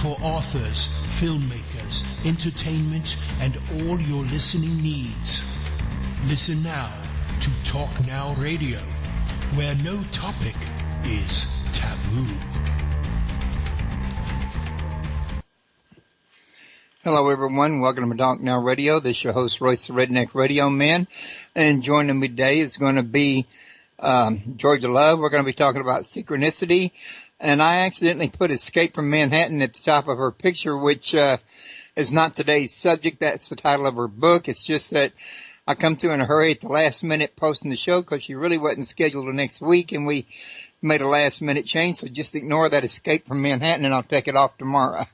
for authors, filmmakers, entertainment, and all your listening needs. Listen now to Talk Now Radio, where no topic is taboo. Hello, everyone. Welcome to Talk Now Radio. This is your host, Royce the Redneck Radio Man. And joining me today is going to be Georgia Love. We're going to be talking about synchronicity. And I accidentally put Escape from Manhattan at the top of her picture, which is not today's subject. That's the title of her book. It's just that I come to in a hurry at the last minute posting the show because she really wasn't scheduled the next week, and we made a last minute change. So just ignore that Escape from Manhattan, and I'll take it off tomorrow.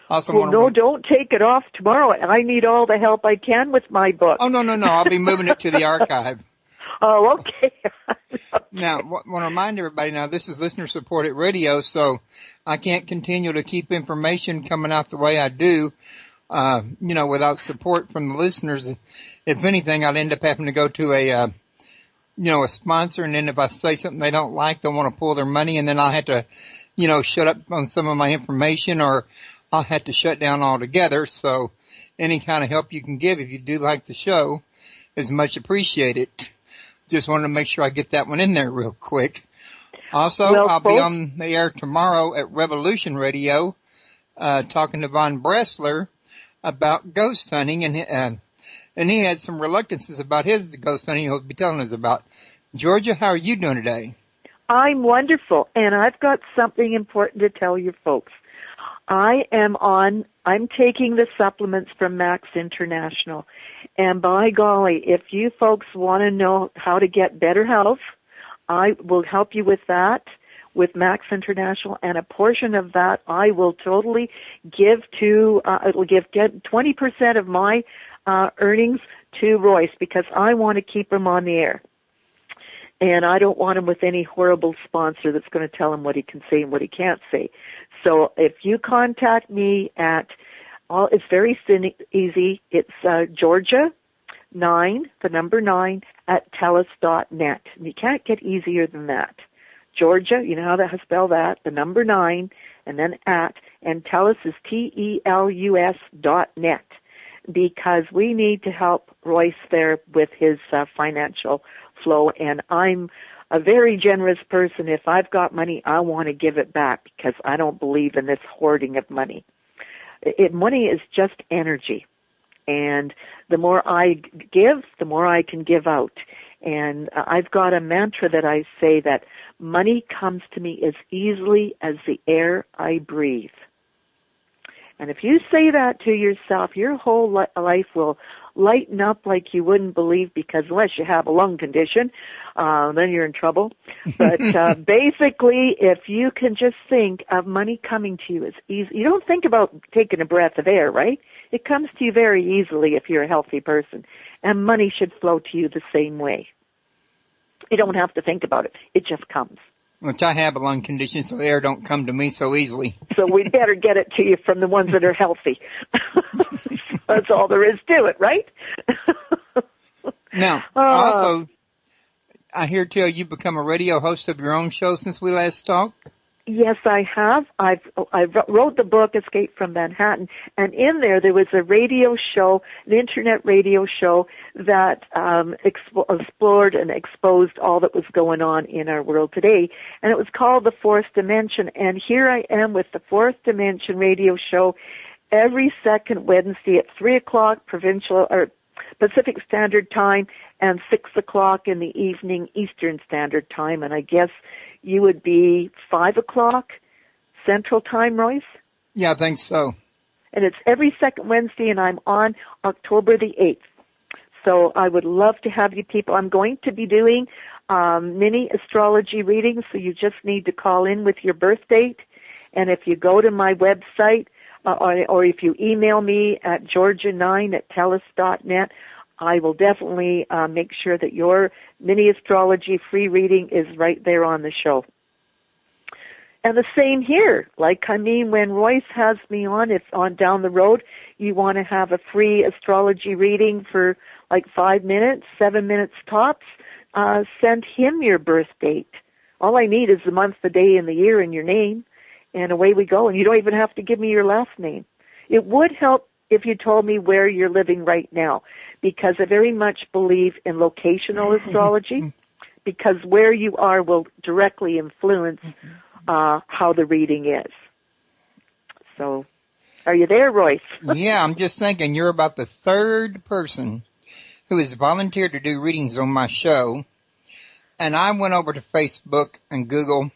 Don't take it off tomorrow. I need all the help I can with my book. Oh, no. I'll be moving it to the archive. Oh, okay. Now, I want to remind everybody now, this is listener-supported radio, so I can't continue to keep information coming out the way I do, without support from the listeners. If anything, I'd end up having to go to a sponsor, and then if I say something they don't like, they'll want to pull their money, and then I'll have to, shut up on some of my information, or I'll have to shut down altogether. So any kind of help you can give if you do like the show is much appreciated. Just wanted to make sure I get that one in there real quick. Also, I'll be on the air tomorrow at Revolution Radio, talking to Von Bressler about ghost hunting, and he had some reluctances about his ghost hunting he'll be telling us about. Georgia, how are you doing today? I'm wonderful, and I've got something important to tell you folks. I'm taking the supplements from Max International. And by golly, if you folks want to know how to get better health, I will help you with that with Max International. And a portion of that I will totally give to, get 20% of my earnings to Royce, because I want to keep him on the air. And I don't want him with any horrible sponsor that's going to tell him what he can say and what he can't say. So if you contact me it's very easy. It's Georgia 9, the number 9, at TELUS.net. And you can't get easier than that. Georgia, you know how to spell that, the number 9, and then at, and TELUS is TELUS.net, because we need to help Royce there with his financial flow. And I'm a very generous person. If I've got money, I want to give it back, because I don't believe in this hoarding of money. Money is just energy. And the more I give, the more I can give out. And I've got a mantra that I say that money comes to me as easily as the air I breathe. And if you say that to yourself, your whole life will lighten up like you wouldn't believe, because unless you have a lung condition, then you're in trouble. But basically, if you can just think of money coming to you as easy, you don't think about taking a breath of air, right? It comes to you very easily if you're a healthy person. And money should flow to you the same way. You don't have to think about it. It just comes. Which I have a lung condition, so air don't come to me so easily. So we better get it to you from the ones that are healthy. That's all there is to it, right? Now, also, I hear tell you become a radio host of your own show since we last talked. Yes, I have. I wrote the book Escape from Manhattan, and in there was a radio show, an internet radio show that explored and exposed all that was going on in our world today, and it was called The Fourth Dimension. And here I am with the Fourth Dimension radio show every second Wednesday at 3 o'clock Pacific Standard Time and 6 o'clock in the evening Eastern Standard Time, and I guess you would be 5 o'clock Central Time, Royce? Yeah, I think so. And it's every second Wednesday, and I'm on October the 8th. So I would love to have you people. I'm going to be doing mini astrology readings, so you just need to call in with your birth date. And if you go to my website, or if you email me at georgia9@telus.net, I will definitely make sure that your mini astrology free reading is right there on the show. And the same here. When Royce has me on, if on down the road you want to have a free astrology reading for 5 minutes, 7 minutes tops, send him your birth date. All I need is the month, the day, and the year and your name. and away we go. And you don't even have to give me your last name. It would help if you told me where you're living right now, because I very much believe in locational astrology, because where you are will directly influence how the reading is. So, are you there, Royce? Yeah, I'm just thinking you're about the third person who has volunteered to do readings on my show. And I went over to Facebook and Google,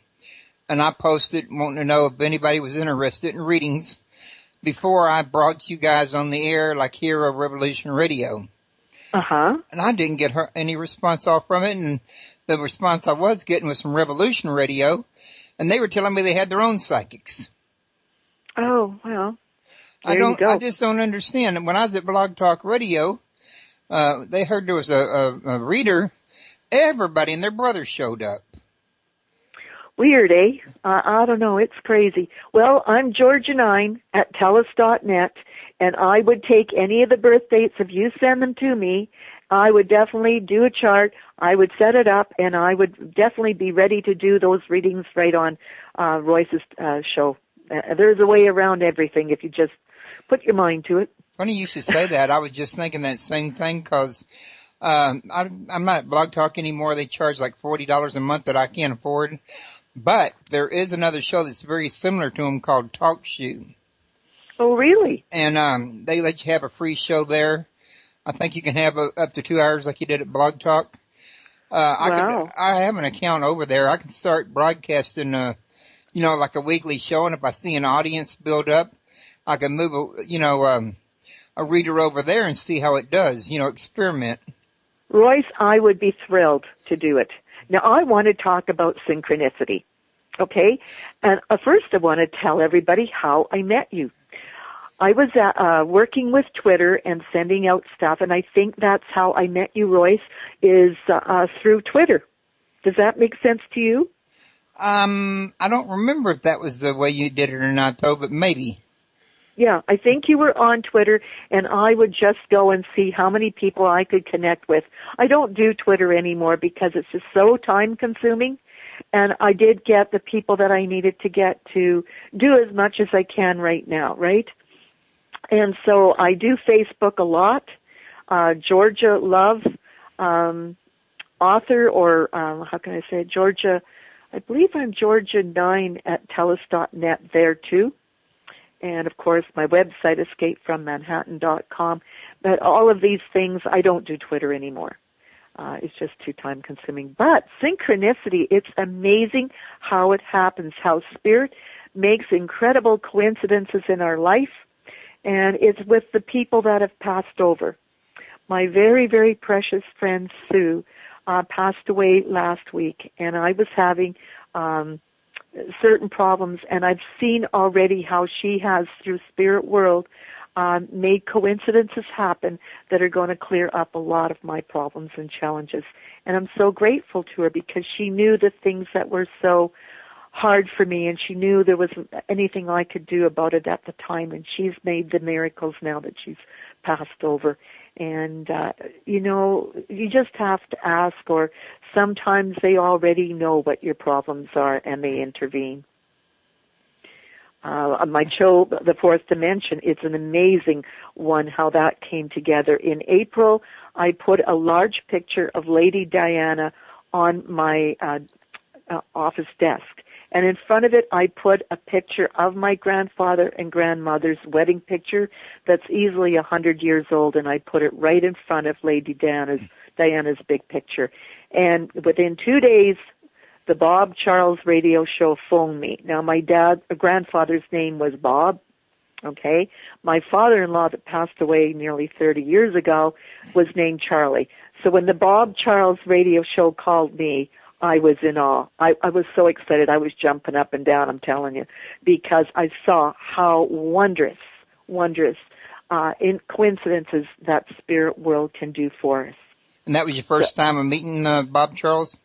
and I posted wanting to know if anybody was interested in readings before I brought you guys on the air like here on Revolution Radio. Uh-huh. And I didn't get any response off from it, and the response I was getting was from Revolution Radio, and they were telling me they had their own psychics. Oh, well, there you go. I just don't understand. When I was at Blog Talk Radio, they heard there was a reader. Everybody and their brother showed up. Weird, eh? I don't know. It's crazy. Well, I'm Georgia9 at TELUS.net, and I would take any of the birth dates if you send them to me. I would definitely do a chart. I would set it up, and I would definitely be ready to do those readings right on Royce's show. There's a way around everything if you just put your mind to it. Funny you should say that. I was just thinking that same thing because I'm not at Blog Talk anymore. They charge like $40 a month that I can't afford. But there is another show that's very similar to them called Talk Shoe. Oh, really? And they let you have a free show there. I think you can have up to 2 hours like you did at Blog Talk. Wow. I have an account over there. I can start broadcasting, like a weekly show. And if I see an audience build up, I can move a reader over there and see how it does, experiment. Royce, I would be thrilled to do it. Now, I want to talk about synchronicity, okay? And first I want to tell everybody how I met you. I was working with Twitter and sending out stuff, and I think that's how I met you, Royce, is through Twitter. Does that make sense to you? I don't remember if that was the way you did it or not, though, but maybe. Yeah, I think you were on Twitter, and I would just go and see how many people I could connect with. I don't do Twitter anymore because it's just so time-consuming, and I did get the people that I needed to get to do as much as I can right now, right? And so I do Facebook a lot. Georgia Love, author, or how can I say it? Georgia, I believe I'm Georgia9 at TELUS.net there, too. And, of course, my website, escapefrommanhattan.com. But all of these things, I don't do Twitter anymore. It's just too time-consuming. But synchronicity, it's amazing how it happens, how Spirit makes incredible coincidences in our life. And it's with the people that have passed over. My very, very precious friend, Sue, passed away last week. And I was having certain problems, and I've seen already how she has, through Spirit World, made coincidences happen that are going to clear up a lot of my problems and challenges. And I'm so grateful to her because she knew the things that were so hard for me, and she knew there wasn't anything I could do about it at the time, and she's made the miracles now that she's passed over. And, you just have to ask, or sometimes they already know what your problems are and they intervene. My show, The Fourth Dimension, it's an amazing one how that came together. In April, I put a large picture of Lady Diana on my office desk. And in front of it, I put a picture of my grandfather and grandmother's wedding picture that's easily 100 years old, and I put it right in front of Lady Diana's big picture. And within 2 days, the Bob Charles radio show phoned me. Now, my grandfather's name was Bob, okay? My father-in-law that passed away nearly 30 years ago was named Charlie. So when the Bob Charles radio show called me, I was in awe. I was so excited. I was jumping up and down, I'm telling you, because I saw how wondrous in coincidences that Spirit World can do for us. And that was your first time of meeting Bob Charles?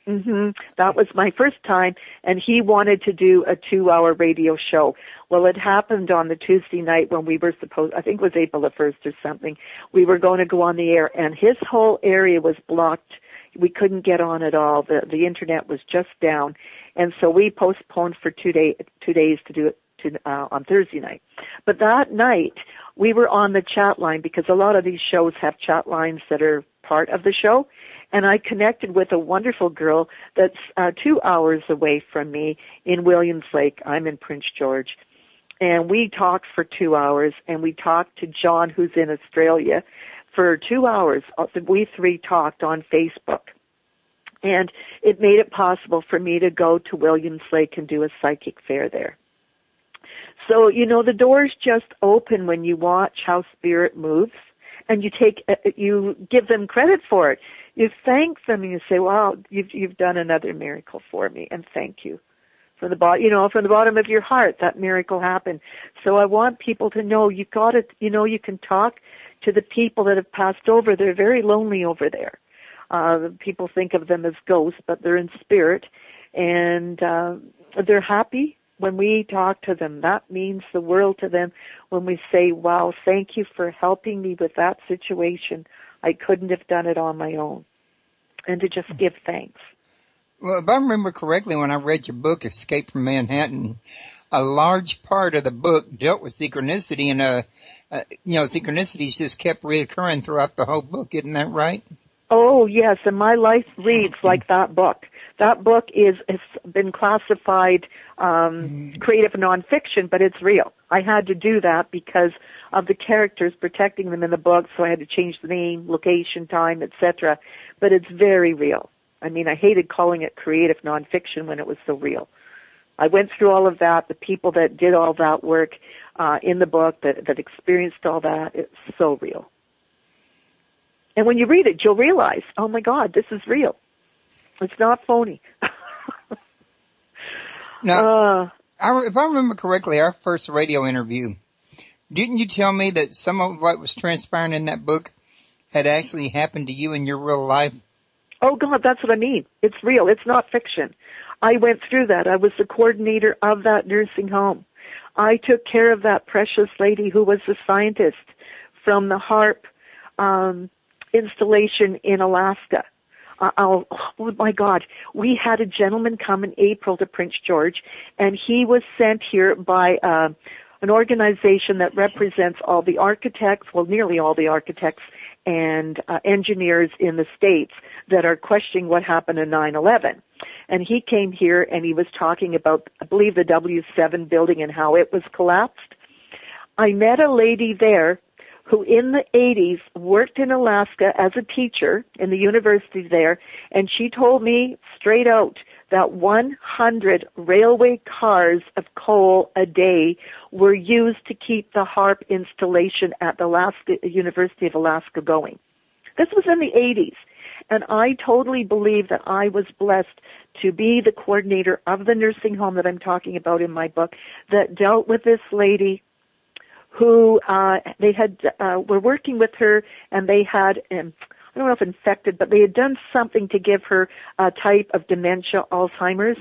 Mm-hmm. That was my first time, and he wanted to do a 2-hour radio show. Well, it happened on the Tuesday night when we were supposed, I think it was April the 1st or something, we were going to go on the air, and his whole area was blocked. We couldn't get on at all. The internet was just down. And so we postponed for 2 days to do it on Thursday night. But that night, we were on the chat line because a lot of these shows have chat lines that are part of the show. And I connected with a wonderful girl that's 2 hours away from me in Williams Lake. I'm in Prince George. And we talked for 2 hours, and we talked to John, who's in Australia, for 2 hours. We three talked on Facebook. And it made it possible for me to go to Williams Lake and do a psychic fair there. So, the doors just open when you watch how spirit moves, and you give them credit for it. You thank them and you say, "Wow, you've done another miracle for me, and thank you." From the bottom of your heart, that miracle happened. So I want people to know you can talk to the people that have passed over. They're very lonely over there. People think of them as ghosts, but they're in spirit, and they're happy when we talk to them. That means the world to them when we say, "Wow, thank you for helping me with that situation. I couldn't have done it on my own." And to just give thanks. Well, if I remember correctly, when I read your book, Escape from Manhattan, a large part of the book dealt with synchronicity, and synchronicities just kept reoccurring throughout the whole book. Isn't that right? Oh, yes, and my life reads like that book. That book has been classified creative nonfiction, but it's real. I had to do that because of the characters, protecting them in the book, so I had to change the name, location, time, etc. But it's very real. I mean, I hated calling it creative nonfiction when it was so real. I went through all of that. The people that did all that work in the book, that experienced all that, it's so real. And when you read it, you'll realize, oh my God, this is real. It's not phony. Now, if I remember correctly, our first radio interview, didn't you tell me that some of what was transpiring in that book had actually happened to you in your real life? Oh, God, that's what I mean. It's real. It's not fiction. I went through that. I was the coordinator of that nursing home. I took care of that precious lady who was the scientist from the HAARP installation in Alaska. Oh my God. We had a gentleman come in April to Prince George, and he was sent here by an organization that represents all the architects, well, nearly all the architects and engineers in the States that are questioning what happened in 9/11. And he came here and he was talking about, I believe, the W7 building and how it was collapsed. I met a lady there who in the 80s worked in Alaska as a teacher in the university there, and she told me straight out that 100 railway cars of coal a day were used to keep the HAARP installation at the University of Alaska going. This was in the 80s, and I totally believe that I was blessed to be the coordinator of the nursing home that I'm talking about in my book that dealt with this lady who were working with her, and they had, I don't know if infected, but they had done something to give her a type of dementia, Alzheimer's,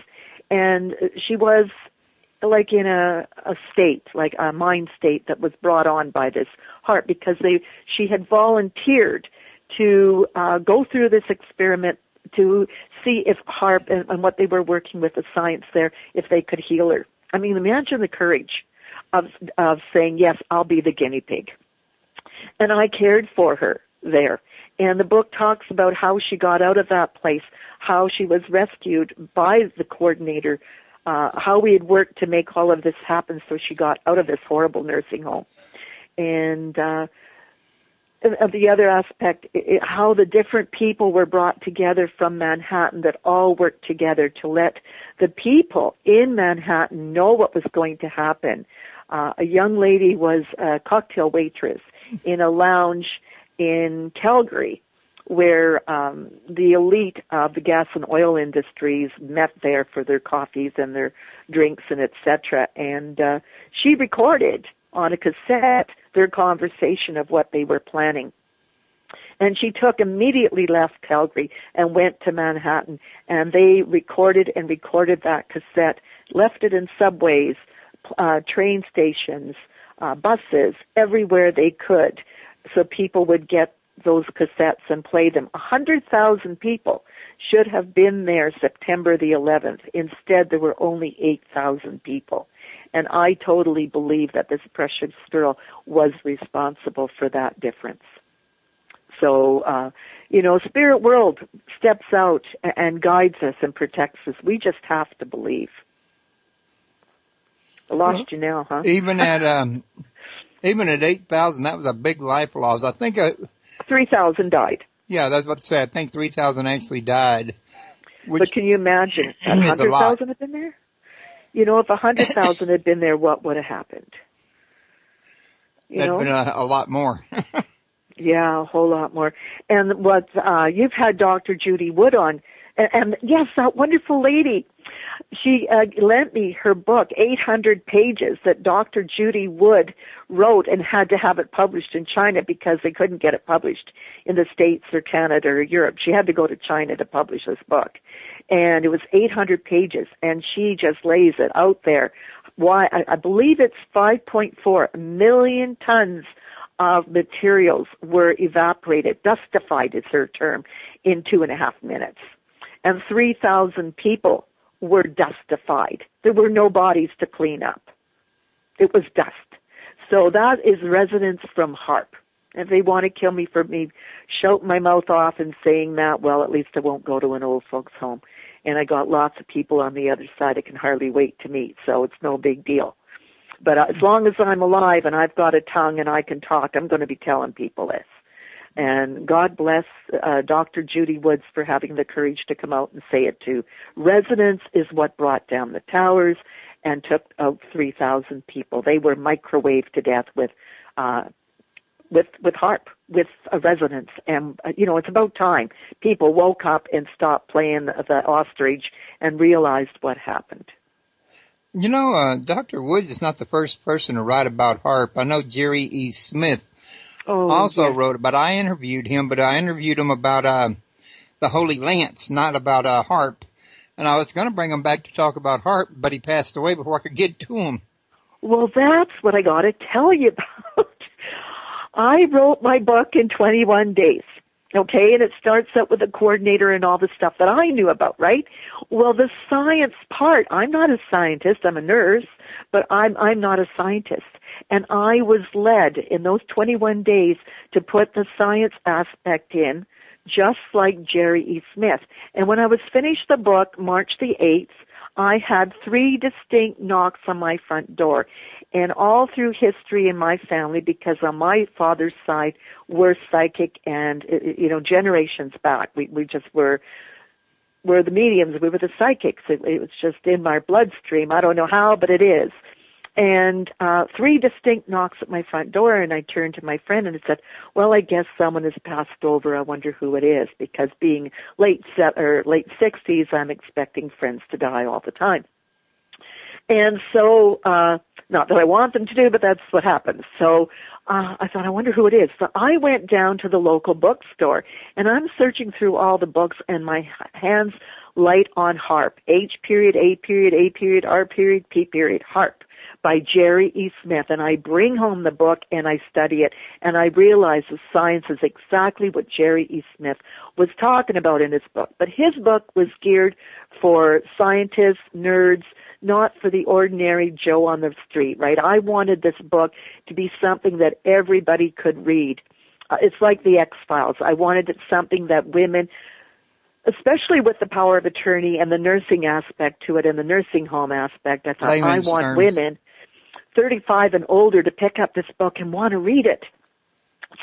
and she was like in a state, like a mind state that was brought on by this HAARP because she had volunteered to go through this experiment to see if HAARP and what they were working with, the science there, if they could heal her. I mean, imagine the courage of saying, yes, I'll be the guinea pig. And I cared for her there. And the book talks about how she got out of that place, how she was rescued by the coordinator, how we had worked to make all of this happen so she got out of this horrible nursing home. And the other aspect, how the different people were brought together from Manhattan that all worked together to let the people in Manhattan know what was going to happen. A young lady was a cocktail waitress in a lounge in Calgary where the elite of the gas and oil industries met there for their coffees and their drinks and etc. And she recorded on a cassette their conversation of what they were planning. And she immediately left Calgary and went to Manhattan, and they recorded that cassette, left it in subways, train stations, buses, everywhere they could, so people would get those cassettes and play them. 100,000 people should have been there September the 11th. Instead, there were only 8,000 people. And I totally believe that this precious girl was responsible for that difference. So, spirit world steps out and guides us and protects us. We just have to believe. I lost you now, huh? Even at 8,000, that was a big life loss. I think 3,000 died. Yeah, that's what I said. I think 3,000 actually died. But can you imagine? 100,000 had been there? If 100,000 had been there, what would have happened? That'd been a lot more. Yeah, a whole lot more. And what you've had Dr. Judy Wood on, and yes, that wonderful lady. She lent me her book, 800 pages, that Dr. Judy Wood wrote and had to have it published in China because they couldn't get it published in the States or Canada or Europe. She had to go to China to publish this book. And it was 800 pages, and she just lays it out there. Why? I believe it's 5.4 million tons of materials were evaporated, dustified is her term, in 2.5 minutes. And 3,000 people were dustified. There were no bodies to clean up. It was dust. So that is resonance from HAARP. If they want to kill me for me shouting my mouth off and saying that, well, at least I won't go to an old folks' home. And I got lots of people on the other side I can hardly wait to meet, so it's no big deal. But as long as I'm alive and I've got a tongue and I can talk, I'm going to be telling people this. And God bless Dr. Judy Woods for having the courage to come out and say it too. Resonance is what brought down the towers and took out 3,000 people. They were microwaved to death with HAARP, with a resonance. And, it's about time people woke up and stopped playing the ostrich and realized what happened. Dr. Woods is not the first person to write about HAARP. I know Jerry E. Smith also wrote about it. I interviewed him, but I interviewed him about the Holy Lance, not about HAARP. And I was going to bring him back to talk about HAARP, but he passed away before I could get to him. Well, that's what I got to tell you about. I wrote my book in 21 days. Okay, and it starts out with a coordinator and all the stuff that I knew about, right? Well, the science part, I'm not a scientist, I'm a nurse, but I'm not a scientist. And I was led in those 21 days to put the science aspect in, just like Jerry E. Smith. And when I was finished the book, March the 8th, I had 3 distinct knocks on my front door. And all through history in my family, because on my father's side, we're psychic and, generations back. We just were the mediums. We were the psychics. It was just in my bloodstream. I don't know how, but it is. And 3 distinct knocks at my front door, and I turned to my friend and said, well, I guess someone has passed over. I wonder who it is, because being late 60s, I'm expecting friends to die all the time. And so, not that I want them to do, but that's what happens. So I thought, I wonder who it is. So I went down to the local bookstore, and I'm searching through all the books, and my hands light on HAARP, H period, A period, A period, R period, P period, HAARP, by Jerry E. Smith. And I bring home the book, and I study it, and I realize the science is exactly what Jerry E. Smith was talking about in his book. But his book was geared for scientists, nerds, not for the ordinary Joe on the street, right? I wanted this book to be something that everybody could read. It's like the X-Files. I wanted it something that women, especially with the power of attorney and the nursing aspect to it and the nursing home aspect, I thought I want women 35 and older to pick up this book and want to read it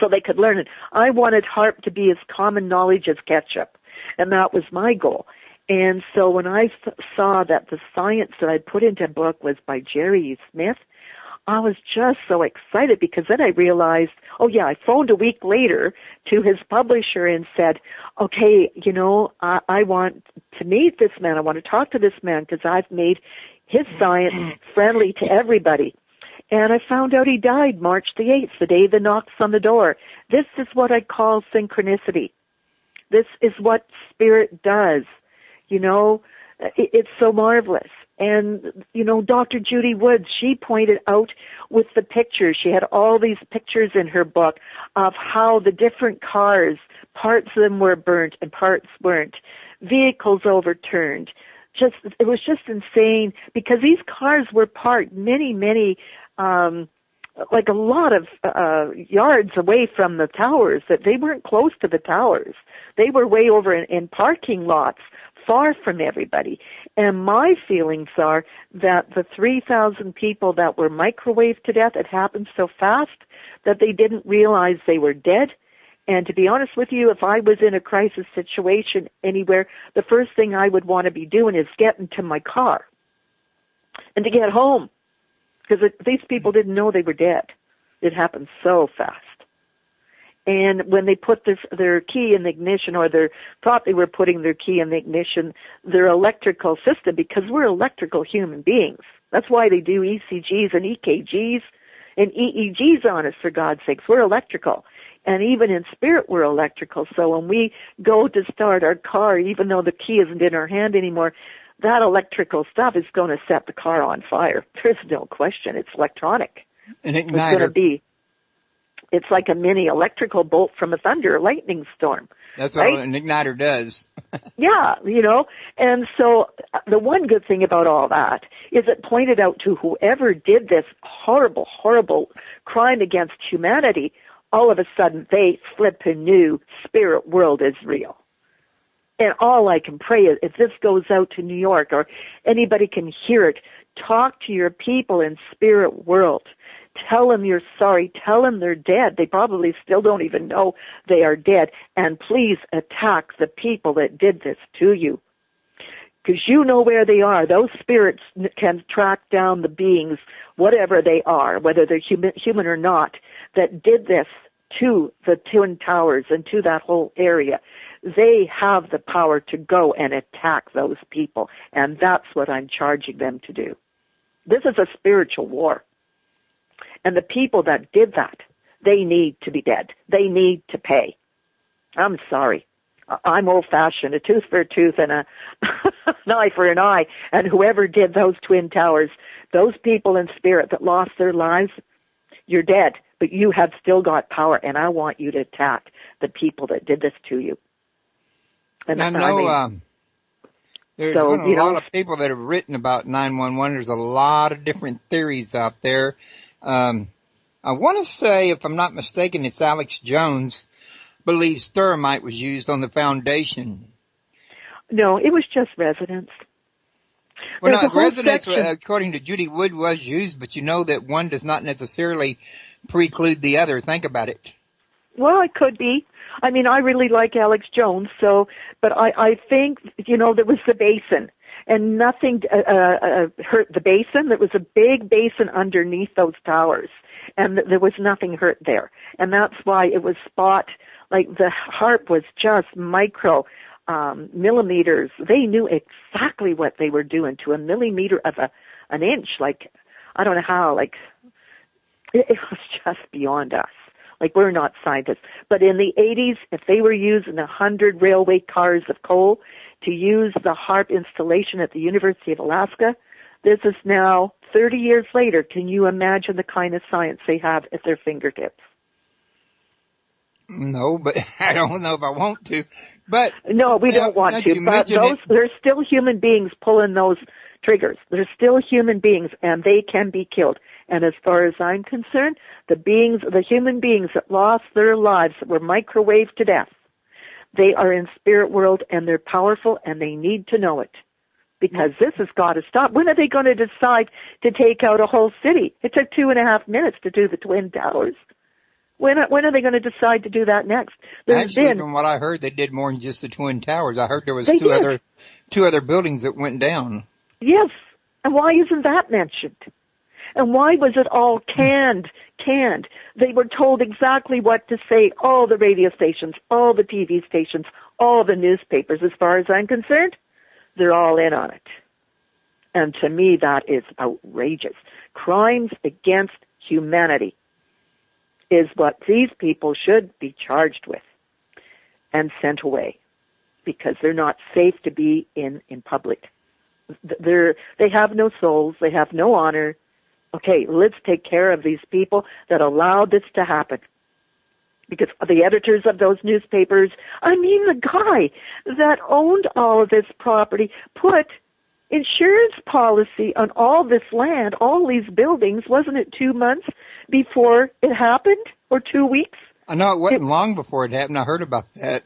so they could learn it. I wanted HAARP to be as common knowledge as ketchup, and that was my goal. And so when I saw that the science that I put into a book was by Jerry E. Smith, I was just so excited, because then I realized, I phoned a week later to his publisher and said, okay, I want to meet this man. I want to talk to this man because I've made his science friendly to everybody. And I found out he died March the 8th, the day the knocks on the door. This is what I call synchronicity. This is what spirit does. It's so marvelous. And, you know, Dr. Judy Woods, she pointed out with the pictures, she had all these pictures in her book of how the different cars, parts of them were burnt and parts weren't, vehicles overturned. It was just insane because these cars were parked many, like a lot of yards away from the towers, that they weren't close to the towers. They were way over in parking lots, far from everybody. And my feelings are that the 3,000 people that were microwaved to death, it happened so fast that they didn't realize they were dead. And to be honest with you, if I was in a crisis situation anywhere, the first thing I would want to be doing is getting to my car and to get home, because these people didn't know they were dead. It happened so fast. And when they put their key in the ignition, or they thought they were putting their key in the ignition, their electrical system, because we're electrical human beings. That's why they do ECGs and EKGs and EEGs on us, for God's sakes. We're electrical. And even in spirit, we're electrical. So when we go to start our car, even though the key isn't in our hand anymore, that electrical stuff is going to set the car on fire. There's no question. It's electronic. An igniter. It's going to be. It's like a mini electrical bolt from a lightning storm. That's right? what an igniter does. Yeah, you know. And so the one good thing about all that is it pointed out to whoever did this horrible, horrible crime against humanity, all of a sudden they flippin' knew spirit world is real. And all I can pray is, if this goes out to New York or anybody can hear it, talk to your people in spirit world. Tell them you're sorry. Tell them they're dead. They probably still don't even know they are dead. And please attack the people that did this to you, because you know where they are. Those spirits can track down the beings, whatever they are, whether they're human or not, that did this to the Twin Towers and to that whole area. They have the power to go and attack those people, and that's what I'm charging them to do. This is a spiritual war. And the people that did that, they need to be dead. They need to pay. I'm sorry. I'm old-fashioned, a tooth for a tooth and a an eye for an eye. And whoever did those Twin Towers, those people in spirit that lost their lives, you're dead, but you have still got power, and I want you to attack the people that did this to you. And I know there's been a lot of people that have written about 911. There's a lot of different theories out there. I want to say, if I'm not mistaken, it's Alex Jones believes thermite was used on the foundation. No, it was just residence. Well, no, residence, according to Judy Wood, was used, but you know that one does not necessarily preclude the other. Think about it. Well, it could be. I mean, I really like Alex Jones, but I think, you know, there was the basin, and nothing hurt the basin. There was a big basin underneath those towers, and there was nothing hurt there. And that's why it was like the HAARP was just micro millimeters. They knew exactly what they were doing to a millimeter of an inch. Like, I don't know how, like, it was just beyond us. Like, we're not scientists. But in the 80s, if they were using 100 railway cars of coal to use the HAARP installation at the University of Alaska, this is now 30 years later. Can you imagine the kind of science they have at their fingertips? No, but I don't know if I want to. But no, we don't want to. But there's still human beings pulling those triggers. There's still human beings, and they can be killed. And as far as I'm concerned, the human beings that lost their lives, that were microwaved to death, they are in spirit world, and they're powerful, and they need to know it. Because this has got to stop. When are they going to decide to take out a whole city? It took 2.5 minutes to do the Twin Towers. When are they going to decide to do that next? From what I heard, they did more than just the Twin Towers. I heard there was two other buildings that went down. Yes. And why isn't that mentioned? And why was it all canned? They were told exactly what to say, all the radio stations, all the TV stations, all the newspapers. As far as I'm concerned, they're all in on it. And to me, that is outrageous. Crimes against humanity is what these people should be charged with and sent away, because they're not safe to be in public. They have no souls. They have no honor. Okay, let's take care of these people that allowed this to happen. Because the editors of those newspapers, I mean, the guy that owned all of this property put insurance policy on all this land, all these buildings. Wasn't it 2 months before it happened, or 2 weeks? I know it wasn't long before it happened. I heard about that.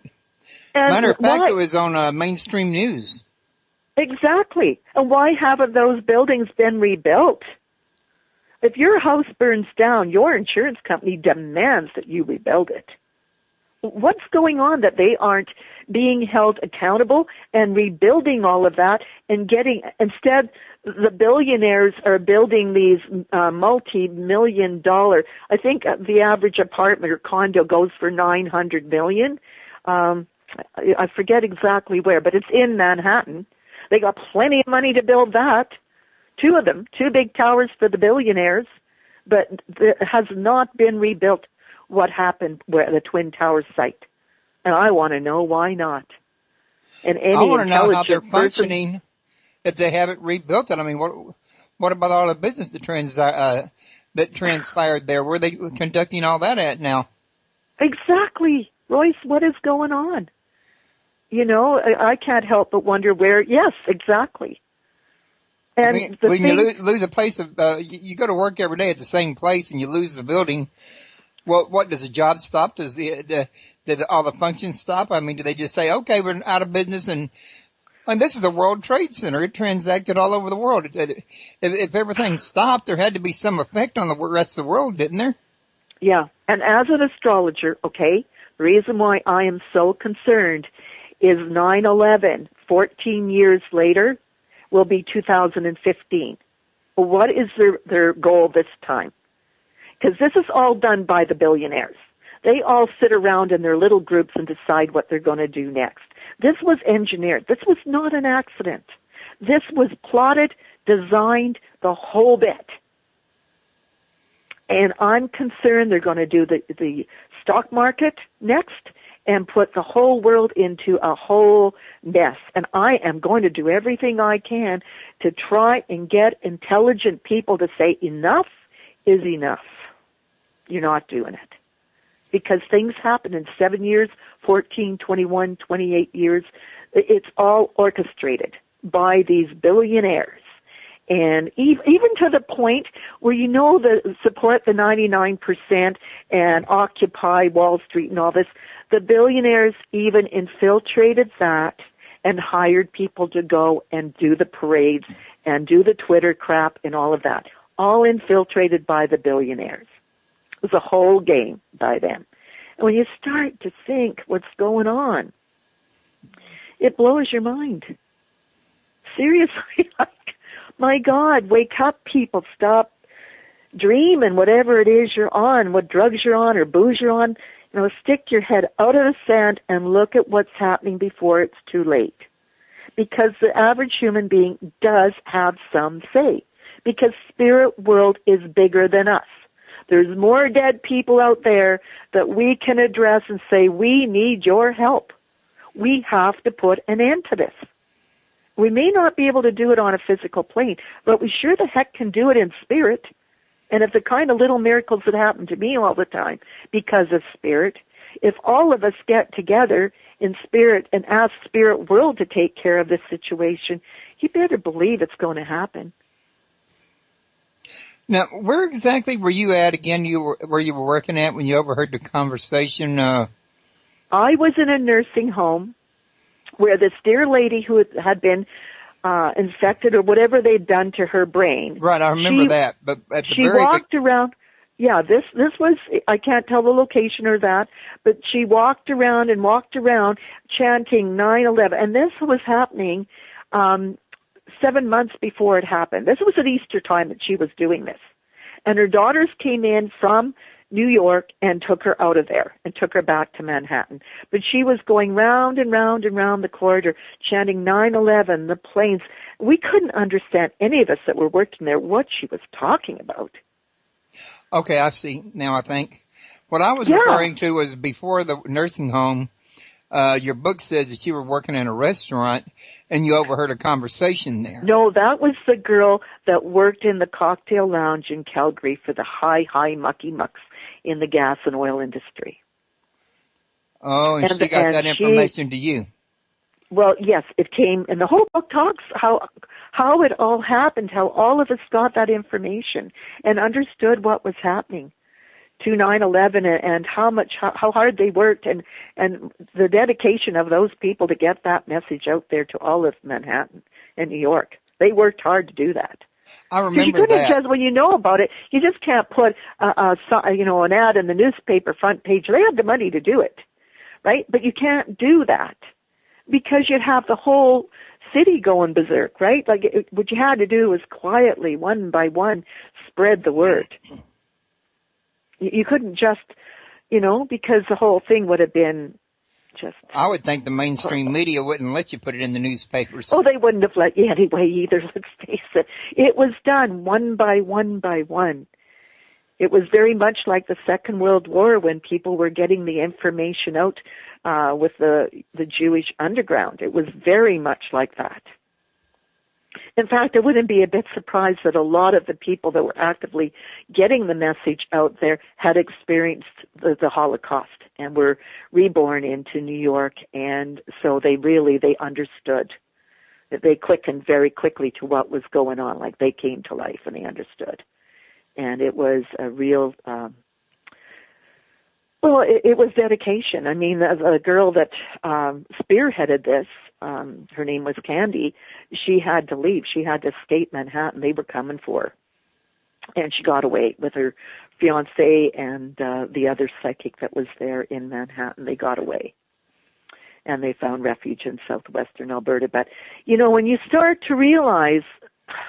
Matter of fact, it was on mainstream news. Exactly. And why haven't those buildings been rebuilt? If your house burns down, your insurance company demands that you rebuild it. What's going on that they aren't being held accountable and rebuilding all of that and instead the billionaires are building these multi-million-dollar, I think the average apartment or condo goes for $900 million. I forget exactly where, but it's in Manhattan. They got plenty of money to build that. 2 of them, 2 big towers for the billionaires, but it has not been rebuilt what happened where the Twin Towers site. And I want to know why not. And any I want to know how they're person, functioning if they haven't rebuilt it. I mean, what about all the business that transpired there? Where are they conducting all that at now? Exactly. Royce, what is going on? You know, I can't help but wonder where, yes, exactly. And I mean, when you lose a place of, you go to work every day at the same place and you lose the building, what does the job stop? Does all the functions stop? I mean, do they just say, okay, we're out of business and this is a World Trade Center. It transacted all over the world. If everything stopped, there had to be some effect on the rest of the world, didn't there? Yeah. And as an astrologer, okay, the reason why I am so concerned is 9/11, 14 years later, will be 2015. What is their goal this time? Because this is all done by the billionaires. They all sit around in their little groups and decide what they're going to do next. This was engineered. This was not an accident. This was plotted, designed, the whole bit. And I'm concerned they're going to do the stock market next and put the whole world into a whole mess. And I am going to do everything I can to try and get intelligent people to say enough is enough. You're not doing it. Because things happen in 7 years, 14, 21, 28 years. It's all orchestrated by these billionaires. And even to the point where support the 99% and Occupy Wall Street and all this, the billionaires even infiltrated that and hired people to go and do the parades and do the Twitter crap and all of that. All infiltrated by the billionaires. It was a whole game by them. And when you start to think what's going on, it blows your mind. Seriously, my God, wake up, people. Stop dreaming whatever it is you're on, what drugs you're on or booze you're on. Stick your head out of the sand and look at what's happening before it's too late. Because the average human being does have some say. Because spirit world is bigger than us. There's more dead people out there that we can address and say, we need your help. We have to put an end to this. We may not be able to do it on a physical plane, but we sure the heck can do it in spirit. And if the kind of little miracles that happen to me all the time because of spirit, if all of us get together in spirit and ask spirit world to take care of this situation, you better believe it's going to happen. Now, where exactly were you at again? Where you were working at when you overheard the conversation? I was in a nursing home where this dear lady who had been infected or whatever they'd done to her brain. Right, I remember that. But at the she walked around. Yeah, this was, I can't tell the location or that, but she walked around chanting 9/11, and this was happening 7 months before it happened. This was at Easter time that she was doing this. And her daughters came in from New York and took her out of there and took her back to Manhattan. But she was going round and round and round the corridor, chanting 9/11, the planes. We couldn't understand, any of us that were working there, what she was talking about. Okay, I see now, I think. What I was referring to was before the nursing home, your book says that you were working in a restaurant and you overheard a conversation there. No, that was the girl that worked in the cocktail lounge in Calgary for the high mucky mucks in the gas and oil industry. Oh, and she got that information to you. Well, yes, it came, and the whole book talks how it all happened, how all of us got that information and understood what was happening to 9/11 and how hard they worked and the dedication of those people to get that message out there to all of Manhattan and New York. They worked hard to do that. I remember you couldn't that. Just when you know about it, you just can't put an ad in the newspaper front page. They had the money to do it, right? But you can't do that because you'd have the whole city going berserk, right? Like what you had to do was quietly, one by one, spread the word. You couldn't just, because the whole thing would have been just... I would think the mainstream media wouldn't let you put it in the newspapers. Oh, they wouldn't have let you anyway either, let's face it. It was done one by one by one. It was very much like the Second World War when people were getting the information out with the Jewish underground. It was very much like that. In fact, I wouldn't be a bit surprised that a lot of the people that were actively getting the message out there had experienced the Holocaust and were reborn into New York, and so they understood. They quickened very quickly to what was going on, like they came to life and they understood. And it was a real, it was dedication. I mean, the girl that spearheaded this, her name was Candy, she had to leave. She had to escape Manhattan. They were coming for her. And she got away with her fiancé and the other psychic that was there in Manhattan. They got away. And they found refuge in southwestern Alberta. But, when you start to realize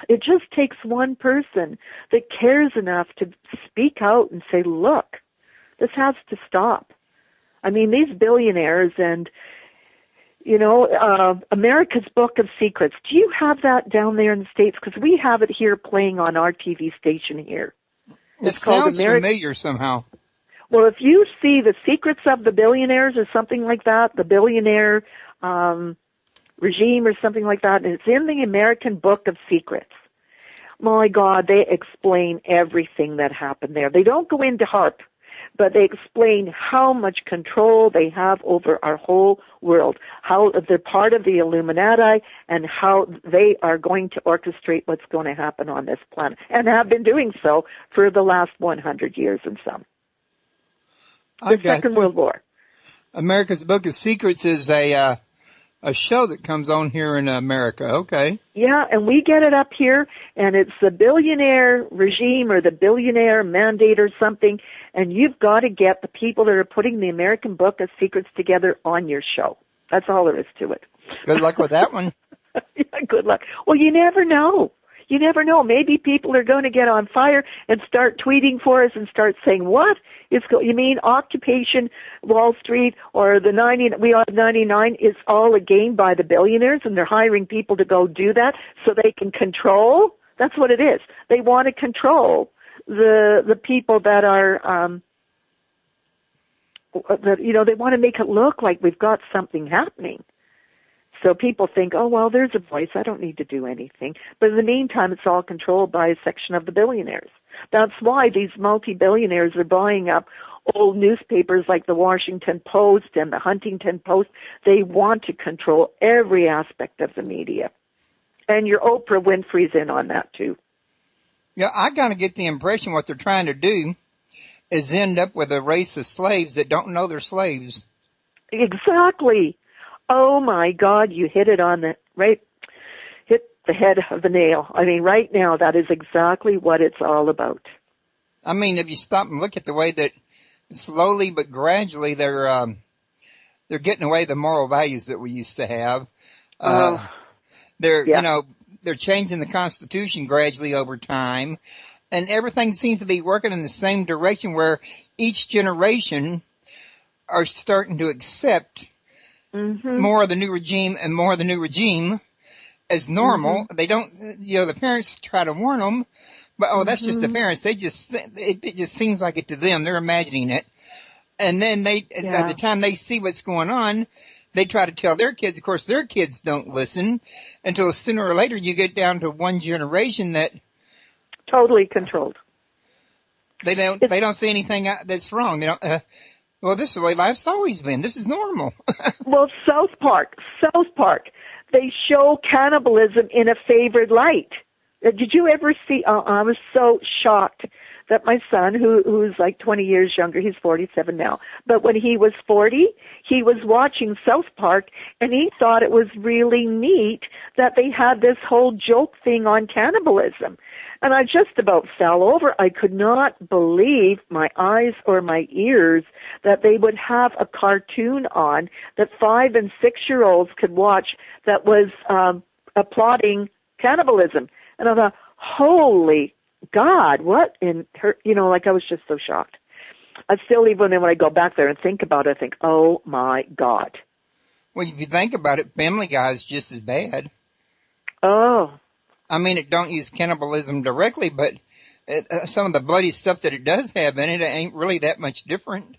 it just takes one person that cares enough to speak out and say, look, this has to stop. I mean, these billionaires and, America's Book of Secrets. Do you have that down there in the States? Because we have it here playing on our TV station here. It sounds familiar somehow. Well, if you see The Secrets of the Billionaires or something like that, the billionaire regime or something like that, and it's in the American Book of Secrets. My God, they explain everything that happened there. They don't go into HAARP, but they explain how much control they have over our whole world, how they're part of the Illuminati, and how they are going to orchestrate what's going to happen on this planet, and have been doing so for the last 100 years and some. The Second World War. America's Book of Secrets is a show that comes on here in America. Okay. Yeah, and we get it up here, and it's the billionaire regime or the billionaire mandate or something, and you've got to get the people that are putting the American Book of Secrets together on your show. That's all there is to it. Good luck with that one. Yeah, good luck. Well, you never know. You never know. Maybe people are going to get on fire and start tweeting for us and start saying, what? You mean Occupation Wall Street or the 99 is all a game by the billionaires and they're hiring people to go do that so they can control? That's what it is. They want to control the people that are, they want to make it look like we've got something happening. So people think, oh, well, there's a voice. I don't need to do anything. But in the meantime, it's all controlled by a section of the billionaires. That's why these multi-billionaires are buying up old newspapers like the Washington Post and the Huntington Post. They want to control every aspect of the media. And your Oprah Winfrey's in on that, too. Yeah, I kind of get the impression what they're trying to do is end up with a race of slaves that don't know they're slaves. Exactly. Oh my God, you hit it on the hit the head of the nail. I mean, right now, that is exactly what it's all about. I mean, if you stop and look at the way that slowly but gradually they're getting away the moral values that we used to have. They're changing the Constitution gradually over time, and everything seems to be working in the same direction where each generation are starting to accept more of the new regime and more of the new regime as normal. They don't, the parents try to warn them, but, that's just the parents. They just, it just seems like it to them. They're imagining it. And then by the time they see what's going on, they try to tell their kids. Of course, their kids don't listen until sooner or later you get down to one generation that totally controlled. They don't see anything that's wrong. They don't. Well, this is the way life's always been. This is normal. Well, South Park, they show cannibalism in a favored light. Did you ever see? I was so shocked that my son, who's like 20 years younger, he's 47 now, but when he was 40, he was watching South Park, and he thought it was really neat that they had this whole joke thing on cannibalism. And I just about fell over. I could not believe my eyes or my ears that they would have a cartoon on that 5- and 6-year-olds could watch that was applauding cannibalism. And I thought, holy God, what in her, I was just so shocked. I still, even when I go back there and think about it, I think, oh my God. Well, if you think about it, Family Guy is just as bad. Oh. I mean, it don't use cannibalism directly, but some of the bloody stuff that it does have in it ain't really that much different.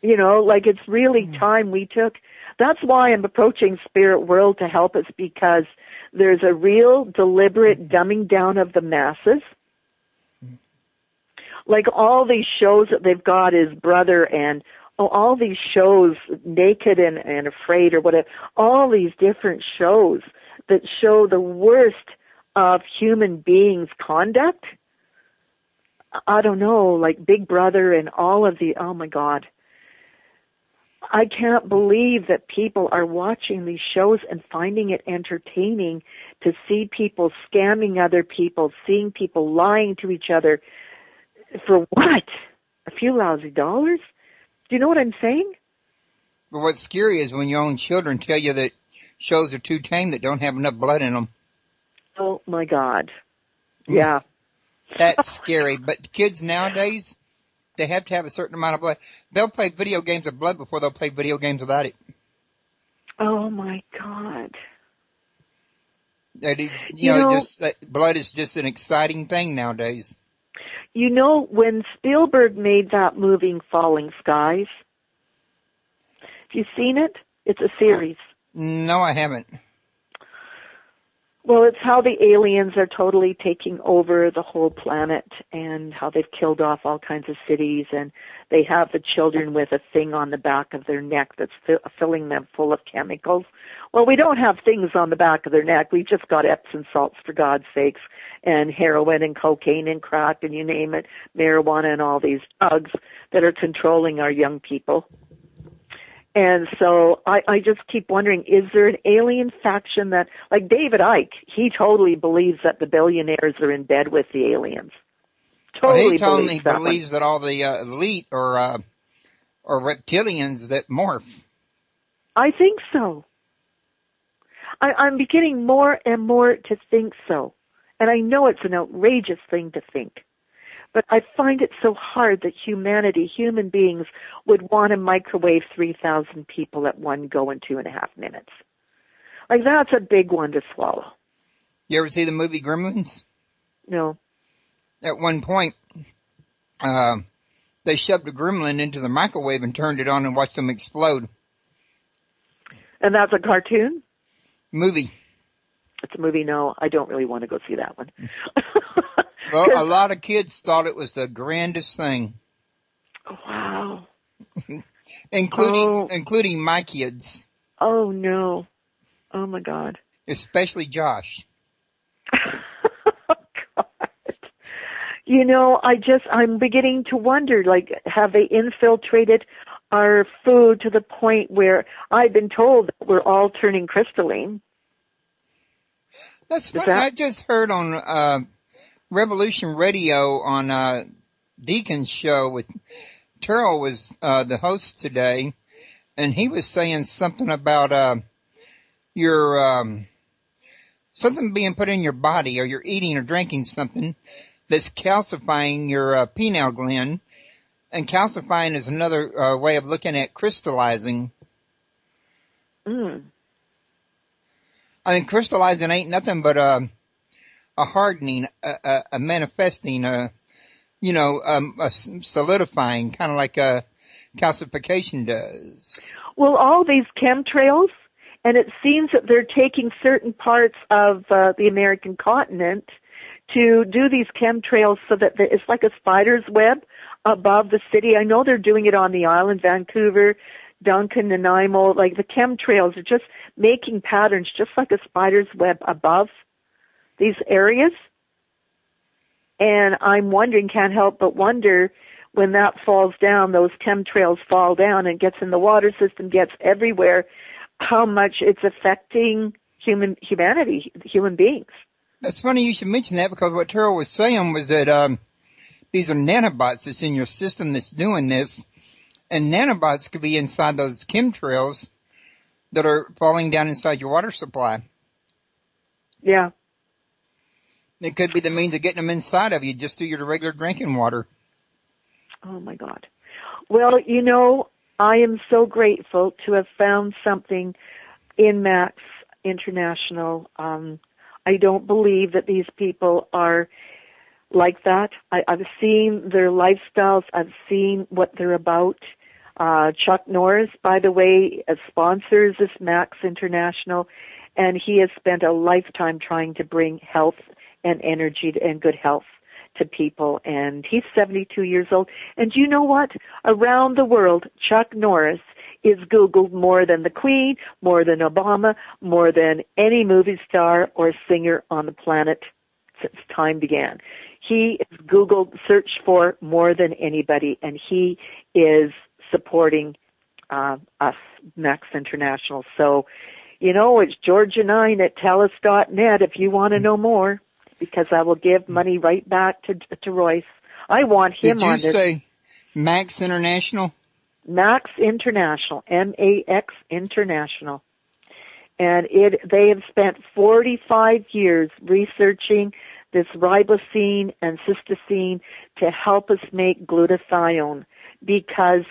It's really time we took. That's why I'm approaching Spirit World to help us, because there's a real deliberate dumbing down of the masses. Like all these shows that they've got is Brother and all these shows, Naked and Afraid or whatever, all these different shows that show the worst of human beings' conduct. I don't know, like Big Brother and all of the, oh my God. I can't believe that people are watching these shows and finding it entertaining to see people scamming other people, seeing people lying to each other. For what? A few lousy dollars? Do you know what I'm saying? But what's scary is when your own children tell you that shows are too tame, that don't have enough blood in them. Oh, my God. Yeah. That's scary. But kids nowadays, they have to have a certain amount of blood. They'll play video games of blood before they'll play video games without it. Oh, my God. That is, blood is just an exciting thing nowadays. When Spielberg made that movie, Falling Skies, have you seen it? It's a series. No, I haven't. Well, it's how the aliens are totally taking over the whole planet and how they've killed off all kinds of cities, and they have the children with a thing on the back of their neck that's filling them full of chemicals. Well, we don't have things on the back of their neck. We've just got Epsom salts, for God's sakes, and heroin and cocaine and crack and you name it, marijuana and all these drugs that are controlling our young people. And so I just keep wondering, is there an alien faction that, like David Icke, he totally believes that the billionaires are in bed with the aliens. Totally believes that all the elite are reptilians that morph. I think so. I'm beginning more and more to think so. And I know it's an outrageous thing to think. But I find it so hard that human beings, would want to microwave 3,000 people at one go in 2.5 minutes. Like, that's a big one to swallow. You ever see the movie Gremlins? No. At one point, they shoved a gremlin into the microwave and turned it on and watched them explode. And that's a cartoon? Movie. It's a movie? No, I don't really want to go see that one. Well, a lot of kids thought it was the grandest thing. Wow. including my kids. Oh, no. Oh, my God. Especially Josh. Oh, God. I'm beginning to wonder, like, have they infiltrated our food to the point where I've been told that we're all turning crystalline? That's what I just heard on Revolution Radio on Deacon's show with Terrell was the host today, and he was saying something about your something being put in your body, or you're eating or drinking something that's calcifying your pineal gland, and calcifying is another way of looking at crystallizing. I mean, crystallizing ain't nothing but a hardening, a manifesting, a solidifying, kind of like calcification does. Well, all these chemtrails, and it seems that they're taking certain parts of the American continent to do these chemtrails so that it's like a spider's web above the city. I know they're doing it on the island, Vancouver, Duncan, Nanaimo. Like the chemtrails are just making patterns just like a spider's web above these areas. And I'm wondering, can't help but wonder, when that falls down, those chemtrails fall down and gets in the water system, gets everywhere, how much it's affecting humanity, human beings. It's funny you should mention that, because what Terrell was saying was that these are nanobots that's in your system that's doing this, and nanobots could be inside those chemtrails that are falling down inside your water supply. Yeah. It could be the means of getting them inside of you just through your regular drinking water. Oh, my God. Well, I am so grateful to have found something in Max International. I don't believe that these people are like that. I've seen their lifestyles. I've seen what they're about. Chuck Norris, by the way, sponsors this Max International, and he has spent a lifetime trying to bring health and energy and good health to people, and he's 72 years old. And you know what? Around the world, Chuck Norris is Googled more than the Queen, more than Obama, more than any movie star or singer on the planet since time began. He is Googled, searched for more than anybody, and he is supporting us, Max International. So, it's Georgia9 at TELUS.net if you want to know more, because I will give money right back to Royce. I want him on this. Did you say Max International? Max International, M-A-X International. And they have spent 45 years researching this ribosine and cysteine to help us make glutathione, because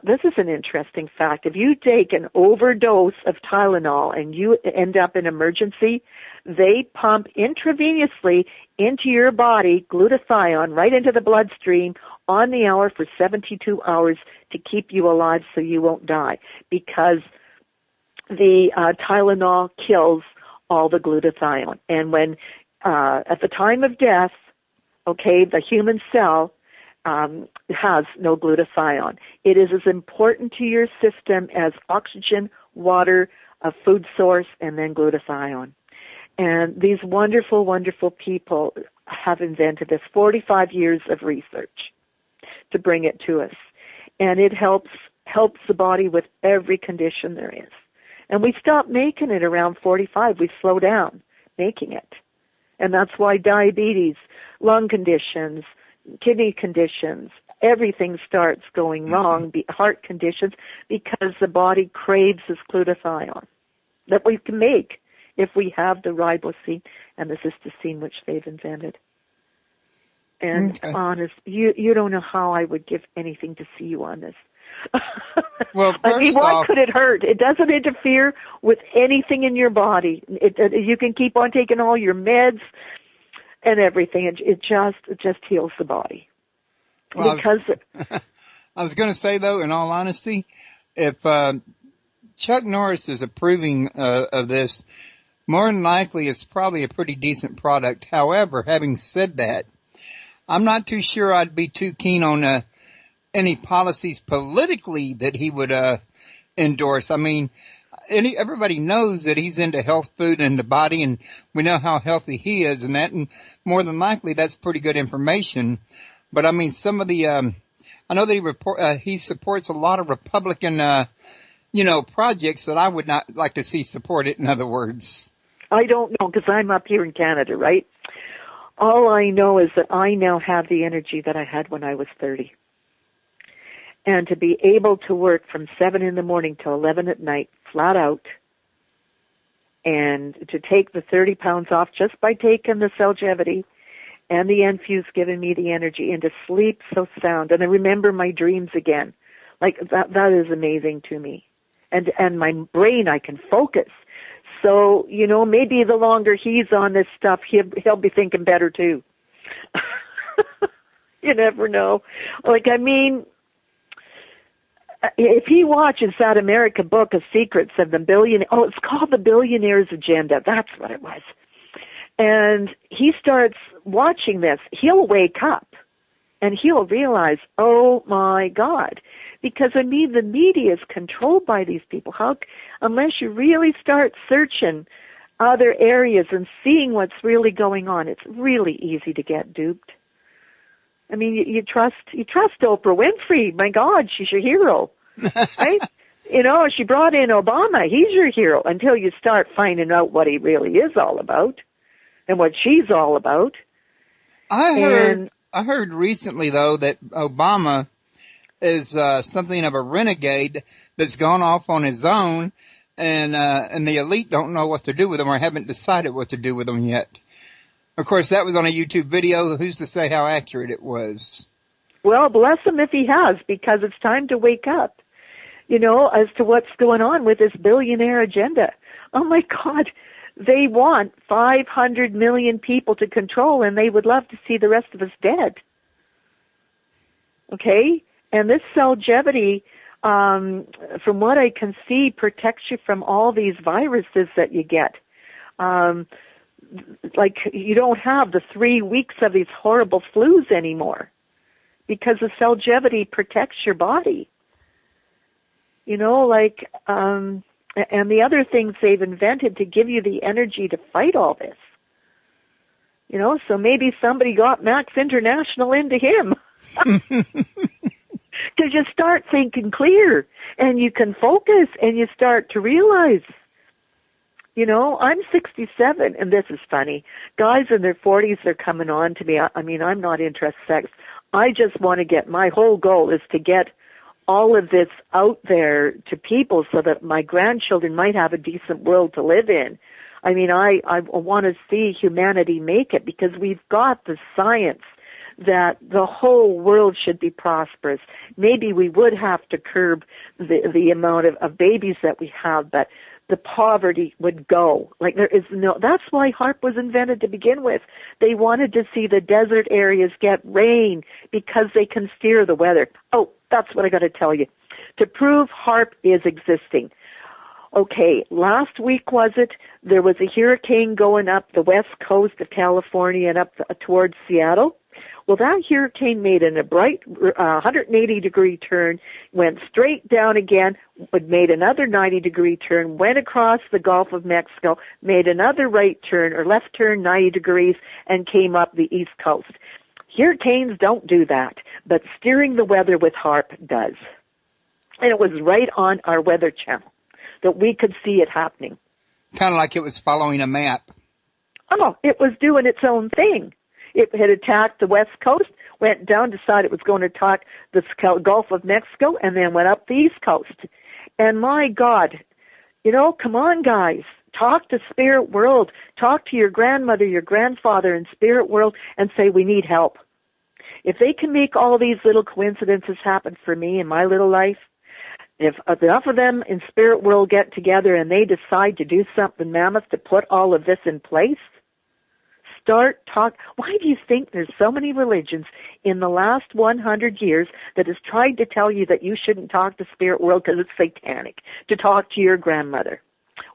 this is an interesting fact. If you take an overdose of Tylenol and you end up in emergency, they pump intravenously into your body glutathione right into the bloodstream on the hour for 72 hours to keep you alive so you won't die, because the Tylenol kills all the glutathione. And when at the time of death, the human cell has no glutathione. It is as important to your system as oxygen, water, a food source, and then glutathione. And these wonderful, wonderful people have invented this, 45 years of research to bring it to us. And it helps the body with every condition there is. And we stop making it around 45. We slow down making it. And that's why diabetes, lung conditions, kidney conditions, everything starts going wrong, heart conditions, because the body craves this glutathione that we can make if we have the ribosine and the cysteine, which they've invented. And honest, you don't know how I would give anything to see you on this. Well, what could it hurt? It doesn't interfere with anything in your body. You can keep on taking all your meds and everything. It just heals the body. Well, I was going to say, though, in all honesty, if Chuck Norris is approving of this, more than likely it's probably a pretty decent product. However, having said that, I'm not too sure I'd be too keen on any policies politically that he would endorse. I mean, everybody knows that he's into health food and the body, and we know how healthy he is, and more than likely that's pretty good information. But I mean, some of the I know that he supports a lot of Republican projects that I would not like to see supported. In other words, I don't know, because I'm up here in Canada, right? All I know is that I now have the energy that I had when I was 30. And to be able to work from 7 in the morning till 11 at night, flat out, and to take the 30 pounds off just by taking the Celgevity and the Enfuse giving me the energy, and to sleep so sound. And I remember my dreams again. Like, that is amazing to me. And my brain, I can focus. So, maybe the longer he's on this stuff, he'll be thinking better too. You never know. if he watches that American Book of Secrets of the it's called The Billionaire's Agenda. That's what it was. And he starts watching this, he'll wake up and he'll realize, oh my God, because the media is controlled by these people. Unless you really start searching other areas and seeing what's really going on, it's really easy to get duped. I mean, you trust Oprah Winfrey. My God, she's your hero, right? She brought in Obama. He's your hero until you start finding out what he really is all about and what she's all about. I heard recently though that Obama is something of a renegade that's gone off on his own, and the elite don't know what to do with him or haven't decided what to do with him yet. Of course, that was on a YouTube video. Who's to say how accurate it was? Well, bless him if he has, because it's time to wake up, as to what's going on with this billionaire agenda. Oh, my God. They want 500 million people to control, and they would love to see the rest of us dead. Okay? And this longevity, from what I can see, protects you from all these viruses that you get. Like, you don't have the 3 weeks of these horrible flus anymore because the longevity protects your body. And the other things they've invented to give you the energy to fight all this. So maybe somebody got Max International into him. Because you start thinking clear and you can focus and you start to realize, I'm 67, and this is funny. Guys in their 40s are coming on to me. I mean, I'm not interested in sex. I just want to my whole goal is to get all of this out there to people so that my grandchildren might have a decent world to live in. I mean, I want to see humanity make it because we've got the science that the whole world should be prosperous. Maybe we would have to curb the amount of babies that we have, but the poverty would go. Like that's why HAARP was invented to begin with. They wanted to see the desert areas get rain because they can steer the weather. Oh, that's what I got to tell you. To prove HAARP is existing. Okay, last week was it? There was a hurricane going up the west coast of California and up towards Seattle. Well, that hurricane made a bright 180-degree turn, went straight down again, made another 90-degree turn, went across the Gulf of Mexico, made another right turn or left turn 90 degrees, and came up the east coast. Hurricanes don't do that, but steering the weather with HAARP does. And it was right on our Weather Channel that we could see it happening. Kind of like it was following a map. Oh, it was doing its own thing. It had attacked the west coast, went down, decided it was going to attack the Gulf of Mexico, and then went up the east coast. And my God, come on, guys. Talk to Spirit World. Talk to your grandmother, your grandfather in Spirit World and say, we need help. If they can make all these little coincidences happen for me in my little life, if enough of them in Spirit World get together and they decide to do something mammoth to put all of this in place, why do you think there's so many religions in the last 100 years that has tried to tell you that you shouldn't talk to Spirit World because it's satanic to talk to your grandmother?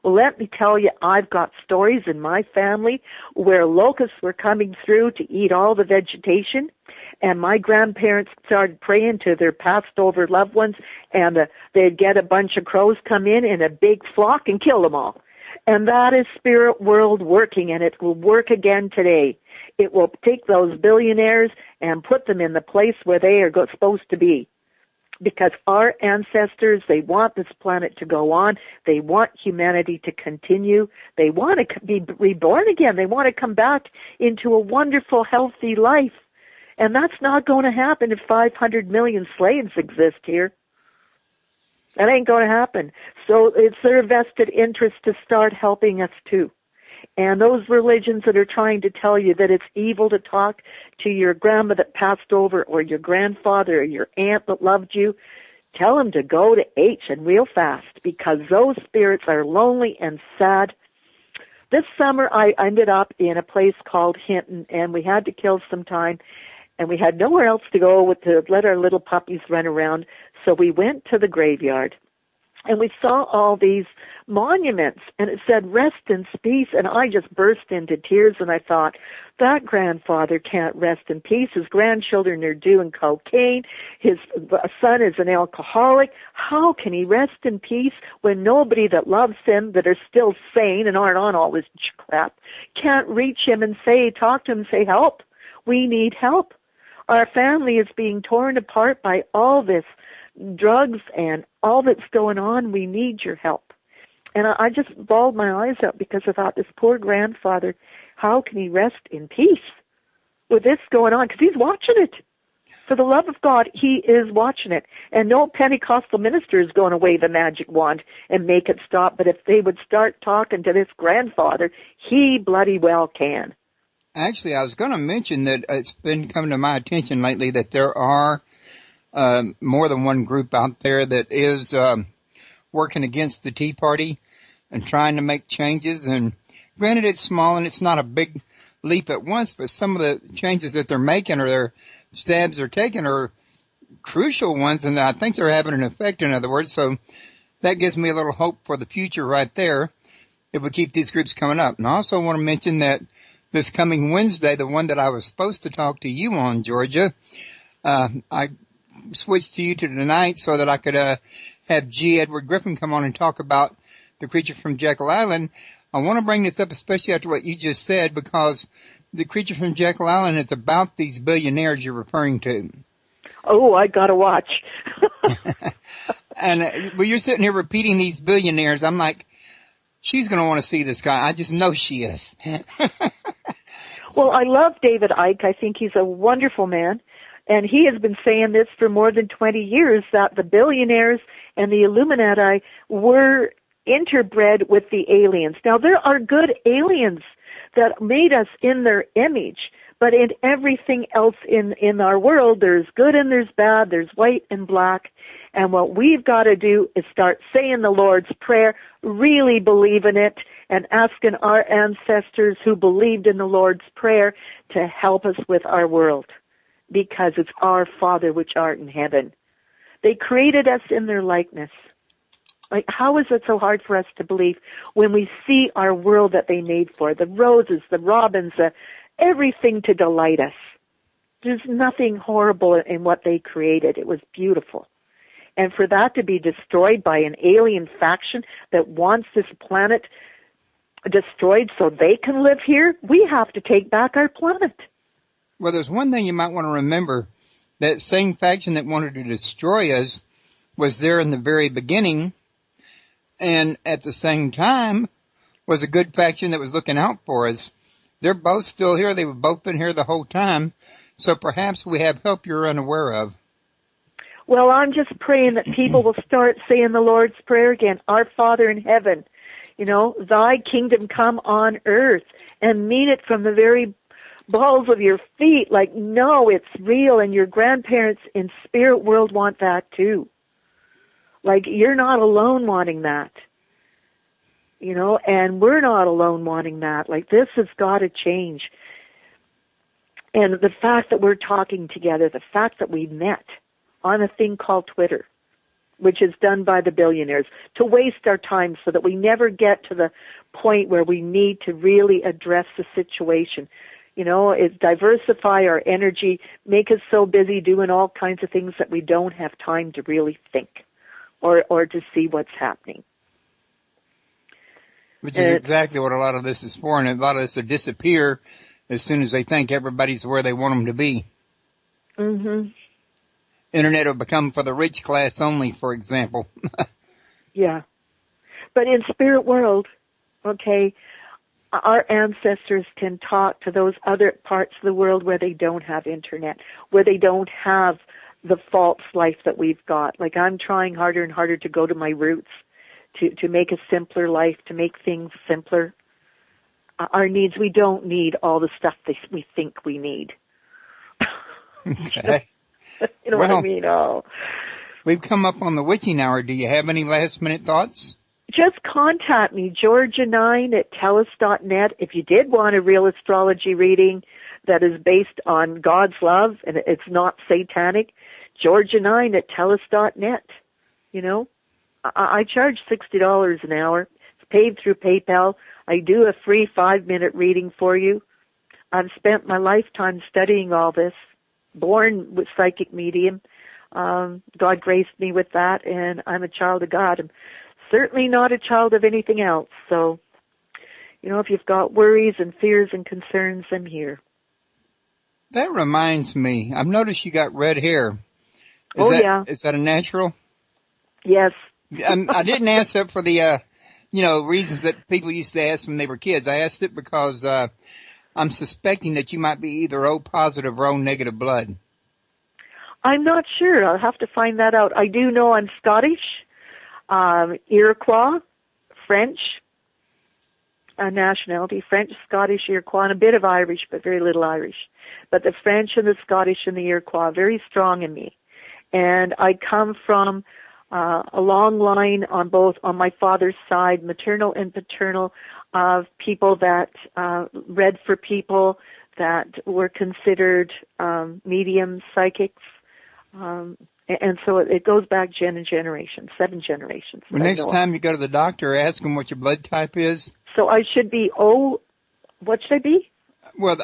Well, let me tell you, I've got stories in my family where locusts were coming through to eat all the vegetation, and my grandparents started praying to their passed over loved ones, and they'd get a bunch of crows come in a big flock and kill them all. And that is Spirit World working, and it will work again today. It will take those billionaires and put them in the place where they are supposed to be. Because our ancestors, they want this planet to go on. They want humanity to continue. They want to be reborn again. They want to come back into a wonderful, healthy life. And that's not going to happen if 500 million slaves exist here. That ain't going to happen. So it's their vested interest to start helping us too. And those religions that are trying to tell you that it's evil to talk to your grandma that passed over or your grandfather or your aunt that loved you, tell them to go to H and real fast because those spirits are lonely and sad. This summer I ended up in a place called Hinton and we had to kill some time. And we had nowhere else to go to let our little puppies run around. So we went to the graveyard. And we saw all these monuments, and it said, rest in peace, and I just burst into tears, and I thought, that grandfather can't rest in peace. His grandchildren are doing cocaine. His son is an alcoholic. How can he rest in peace when nobody that loves him, that are still sane and aren't on all this crap, can't reach him and talk to him and say, help. We need help. Our family is being torn apart by all this drugs and all that's going on. We need your help. And I just bawled my eyes out because I thought, this poor grandfather, how can he rest in peace with this going on? Because he's watching it. For the love of God, he is watching it. And no Pentecostal minister is going to wave a magic wand and make it stop. But if they would start talking to this grandfather, he bloody well can. Actually, I was going to mention that it's been coming to my attention lately that there are more than one group out there that is working against the Tea Party and trying to make changes. And granted, it's small and it's not a big leap at once, but some of the changes that they're making or their stabs they're taking are crucial ones, and I think they're having an effect, in other words. So that gives me a little hope for the future right there if we keep these groups coming up. And I also want to mention that this coming Wednesday, the one that I was supposed to talk to you on, Georgia, I switched to you to tonight so that I could have G. Edward Griffin come on and talk about the creature from Jekyll Island. I want to bring this up especially after what you just said, because the creature from Jekyll Island is about these billionaires you're referring to. Oh, I gotta watch. And when you're sitting here repeating these billionaires, I'm like, she's going to want to see this guy. I just know she is. Well, I love David Icke. I think he's a wonderful man. And he has been saying this for more than 20 years, that the billionaires and the Illuminati were interbred with the aliens. Now, there are good aliens that made us in their image, but in everything else in our world, there's good and there's bad, there's white and black. And what we've got to do is start saying the Lord's Prayer, really believe in it, and asking our ancestors who believed in the Lord's Prayer to help us with our world, because it's our Father which art in heaven. They created us in their likeness. Like, how is it so hard for us to believe when we see our world that they made for, the roses, the robins, everything to delight us? There's nothing horrible in what they created. It was beautiful. And for that to be destroyed by an alien faction that wants this planet destroyed so they can live here, we have to take back our planet. Well, there's one thing you might want to remember. That same faction that wanted to destroy us was there in the very beginning, and at the same time was a good faction that was looking out for us. They're both still here. They've both been here the whole time. So perhaps we have help you're unaware of. Well, I'm just praying that people will start saying the Lord's Prayer again. Our Father in heaven, thy kingdom come on earth, and mean it from the very balls of your feet. Like, no, it's real, and your grandparents in spirit world want that too. Like, you're not alone wanting that. And we're not alone wanting that. Like, this has got to change. And the fact that we're talking together, the fact that we met on a thing called Twitter, which is done by the billionaires, to waste our time so that we never get to the point where we need to really address the situation. It's diversify our energy, make us so busy doing all kinds of things that we don't have time to really think or to see what's happening. Which is exactly what a lot of this is for, and a lot of this will disappear as soon as they think everybody's where they want them to be. Mm-hmm. Internet will become for the rich class only, for example. Yeah. But in spirit world, okay, our ancestors can talk to those other parts of the world where they don't have internet, where they don't have the false life that we've got. Like, I'm trying harder and harder to go to my roots, to make a simpler life, to make things simpler. Our needs, we don't need all the stuff we think we need. Okay. You know what I mean? Oh. We've come up on the witching hour. Do you have any last-minute thoughts? Just contact me, Georgia9 at telus.net. If you did want a real astrology reading, that is based on God's love, and it's not satanic, Georgia9 at TELUS.net. You know, I charge $60 an hour. It's paid through PayPal. I do a free 5-minute reading for you. I've spent my lifetime studying all this, born with psychic medium. God graced me with that, and I'm a child of God. I'm certainly not a child of anything else. So, you know, if you've got worries and fears and concerns, I'm here. That reminds me, I've noticed you got red hair. Yeah. Is that a natural? Yes. I didn't ask that for the, reasons that people used to ask when they were kids. I asked it because I'm suspecting that you might be either O positive or O negative blood. I'm not sure. I'll have to find that out. I do know I'm Scottish, Iroquois, French nationality, French, Scottish, Iroquois, and a bit of Irish, but very little Irish. But the French and the Scottish and the Iroquois are very strong in me. And I come from a long line on my father's side, maternal and paternal, of people that read for people that were considered mediums, psychics. And so it goes back generations, 7 generations. Well, next time you go to the doctor, ask them what your blood type is. So I should be what should I be? Well,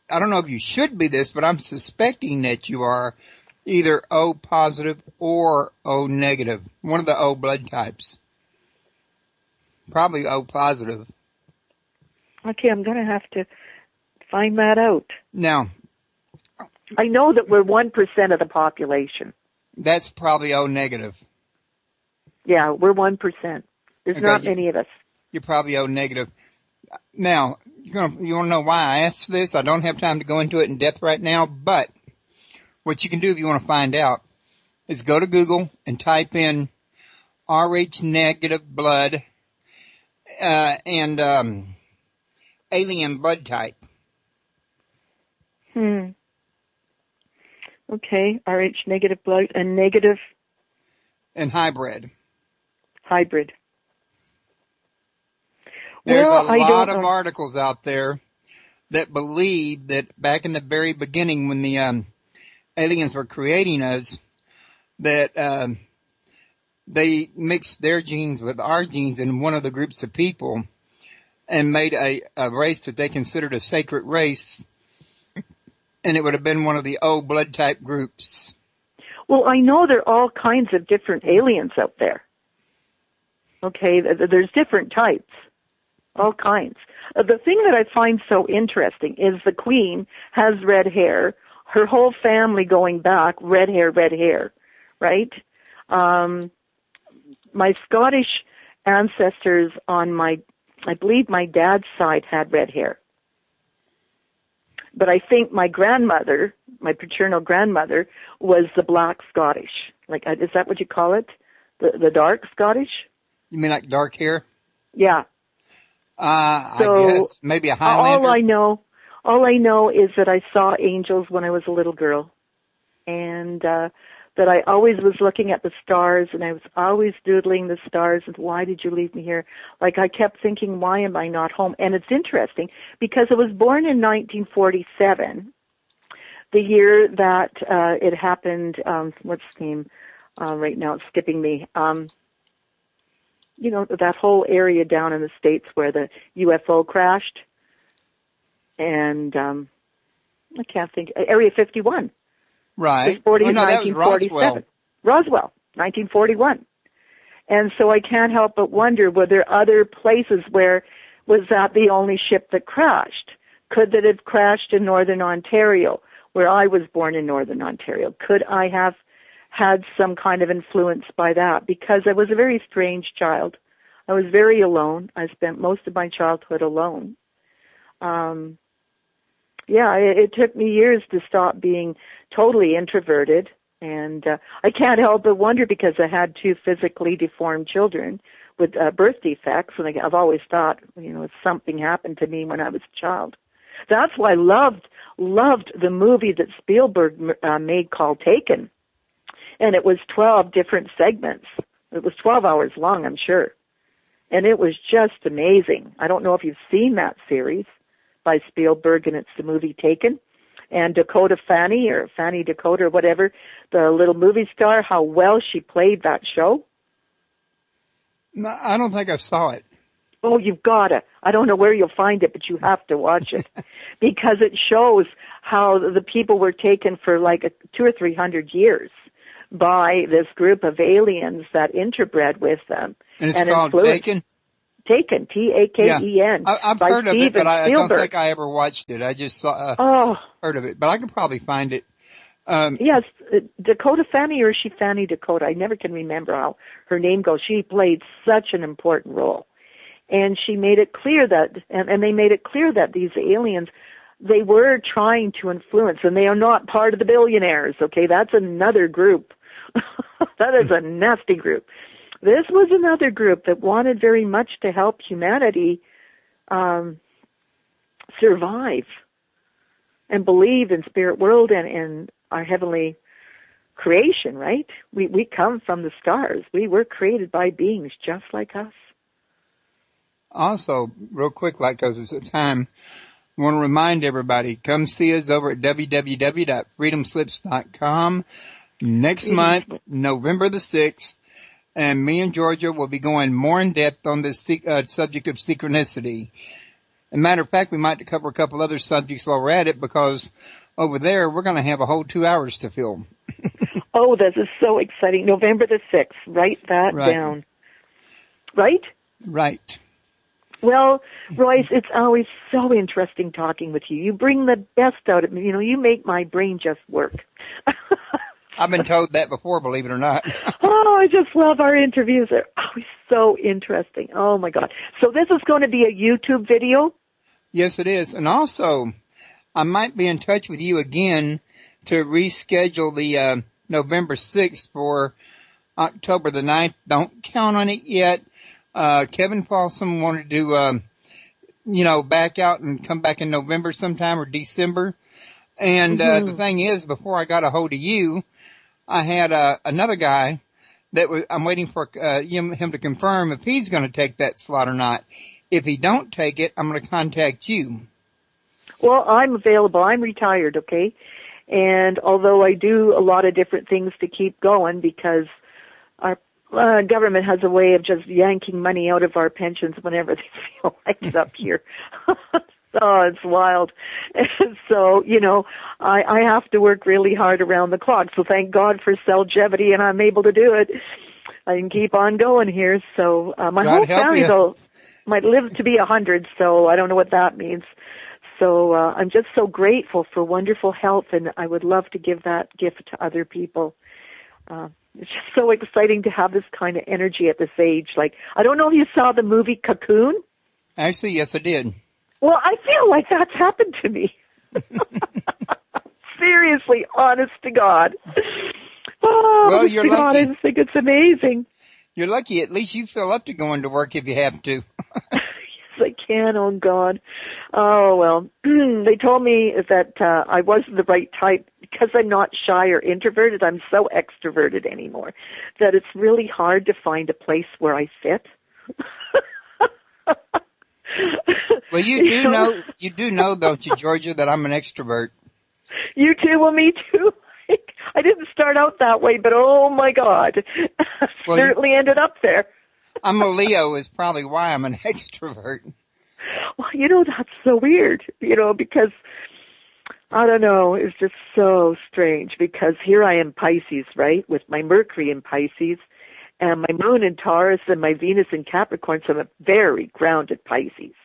I don't know if you should be this, but I'm suspecting that you are either O positive or O negative. One of the O blood types. Probably O positive. Okay, I'm going to have to find that out. Now, I know that we're 1% of the population. That's probably O negative. Yeah, we're 1%. There's not many of us. You're probably O negative. Now, you want to know why I asked this? I don't have time to go into it in depth right now, but what you can do if you want to find out is go to Google and type in RH negative blood and alien blood type. Okay, RH negative blood and negative. And hybrid. There's a lot of articles out there that believe that back in the very beginning when the aliens were creating us, that they mixed their genes with our genes in one of the groups of people and made a race that they considered a sacred race, and it would have been one of the O blood type groups. Well, I know there are all kinds of different aliens out there. Okay, there's different types. All kinds. The thing that I find so interesting is the Queen has red hair. Her whole family going back, red hair, right? My Scottish ancestors I believe my dad's side had red hair. But I think my grandmother, my paternal grandmother, was the black Scottish. Like, is that what you call it? The dark Scottish? You mean like dark hair? Yeah. I guess maybe a Highlander. All I know is that I saw angels when I was a little girl, and that I always was looking at the stars, and I was always doodling the stars. And why did you leave me here? Like, I kept thinking, why am I not home? And it's interesting because I was born in 1947, the year that it happened. What's the name? Right now, it's skipping me. You know, that whole area down in the States where the UFO crashed. And I can't think. Area 51. Right. That was Roswell, 1941. And so I can't help but wonder, were there other places where, was that the only ship that crashed? Could that have crashed in Northern Ontario, where I was born in Northern Ontario? Could I have had some kind of influence by that? Because I was a very strange child. I was very alone. I spent most of my childhood alone. It took me years to stop being totally introverted. And I can't help but wonder, because I had 2 physically deformed children with birth defects, and I've always thought, if something happened to me when I was a child. That's why I loved the movie that Spielberg made called Taken. And it was 12 different segments. It was 12 hours long, I'm sure. And it was just amazing. I don't know if you've seen that series by Spielberg, and it's the movie Taken. And Dakota Fanny, or Fanny Dakota or whatever, the little movie star, how well she played that show. No, I don't think I saw it. Oh, you've got to. I don't know where you'll find it, but you have to watch it because it shows how the people were taken for like 200 or 300 years by this group of aliens that interbred with them. And it's called Taken? Taken, T-A-K-E-N. Yeah. I've heard of it, but I don't think I ever watched it. I just saw, heard of it, but I could probably find it. Yes, Dakota Fanny, or is she Fanny Dakota? I never can remember how her name goes. She played such an important role. And she made it clear that, and they made it clear that these aliens, they were trying to influence, and they are not part of the billionaires, okay? That's another group. That is a nasty group. This was another group that wanted very much to help humanity survive and believe in spirit world and our heavenly creation, right? We come from the stars. We were created by beings just like us. Also, real quick, because it's a time, I want to remind everybody, come see us over at www.freedomslips.com next month, November the 6th, and me and Georgia will be going more in depth on this subject of synchronicity. As a matter of fact, we might cover a couple other subjects while we're at it, because over there, we're going to have a whole 2 hours to film. Oh, this is so exciting. November the 6th. Write that down. Right? Right. Well, Royce, it's always so interesting talking with you. You bring the best out of me. You know, you make my brain just work. I've been told that before, believe it or not. Oh, I just love our interviews. They're always so interesting. Oh, my God. So this is going to be a YouTube video? Yes, it is. And also, I might be in touch with you again to reschedule the November 6th for October the 9th. Don't count on it yet. Kevin Folsom wanted to, back out and come back in November sometime or December. And the thing is, before I got a hold of you, I had another guy that I'm waiting for him to confirm if he's going to take that slot or not. If he don't take it, I'm going to contact you. Well, I'm available. I'm retired, okay? And although I do a lot of different things to keep going because our government has a way of just yanking money out of our pensions whenever they feel like it up here. Oh, it's wild. And so, I have to work really hard around the clock. So thank God for longevity, and I'm able to do it. I can keep on going here. So my whole family, though, might live to be 100, so I don't know what that means. So I'm just so grateful for wonderful health, and I would love to give that gift to other people. It's just so exciting to have this kind of energy at this age. Like, I don't know if you saw the movie Cocoon. Actually, yes, I did. Well, I feel like that's happened to me. Seriously, honest to God. Oh, well, you're lucky. I just think it's amazing. You're lucky. At least you feel up to going to work if you have to. Yes, I can. Oh, God. Oh, well, they told me that I wasn't the right type because I'm not shy or introverted. I'm so extroverted anymore that it's really hard to find a place where I fit. Well, you do know, don't you, Georgia, that I'm an extrovert? You too? Well, me too. I didn't start out that way, but oh my God, well, certainly ended up there. I'm a Leo is probably why I'm an extrovert. Well, that's so weird, because I don't know, it's just so strange because here I am Pisces, right, with my Mercury in Pisces and my moon in Taurus and my Venus in Capricorn, so I'm a very grounded Pisces.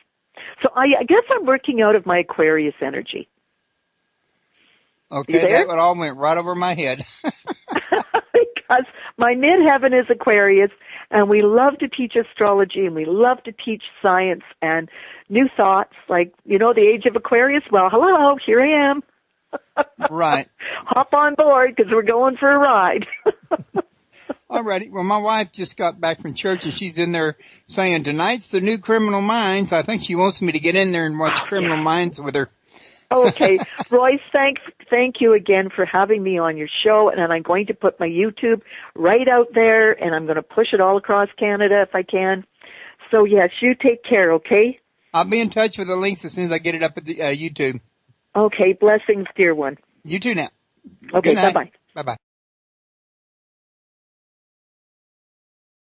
So I guess I'm working out of my Aquarius energy. Okay, that one all went right over my head. Because my midheaven is Aquarius, and we love to teach astrology, and we love to teach science and new thoughts, like, the age of Aquarius. Well, hello, here I am. Right. Hop on board, because we're going for a ride. All righty. Well, my wife just got back from church, and she's in there saying, tonight's the new Criminal Minds. I think she wants me to get in there and watch Criminal Minds with her. Okay. Royce, thank you again for having me on your show, and I'm going to put my YouTube right out there, and I'm going to push it all across Canada if I can. So, yes, you take care, okay? I'll be in touch with the links as soon as I get it up at the YouTube. Okay, blessings, dear one. You too now. Okay, Good night. bye-bye. Bye-bye.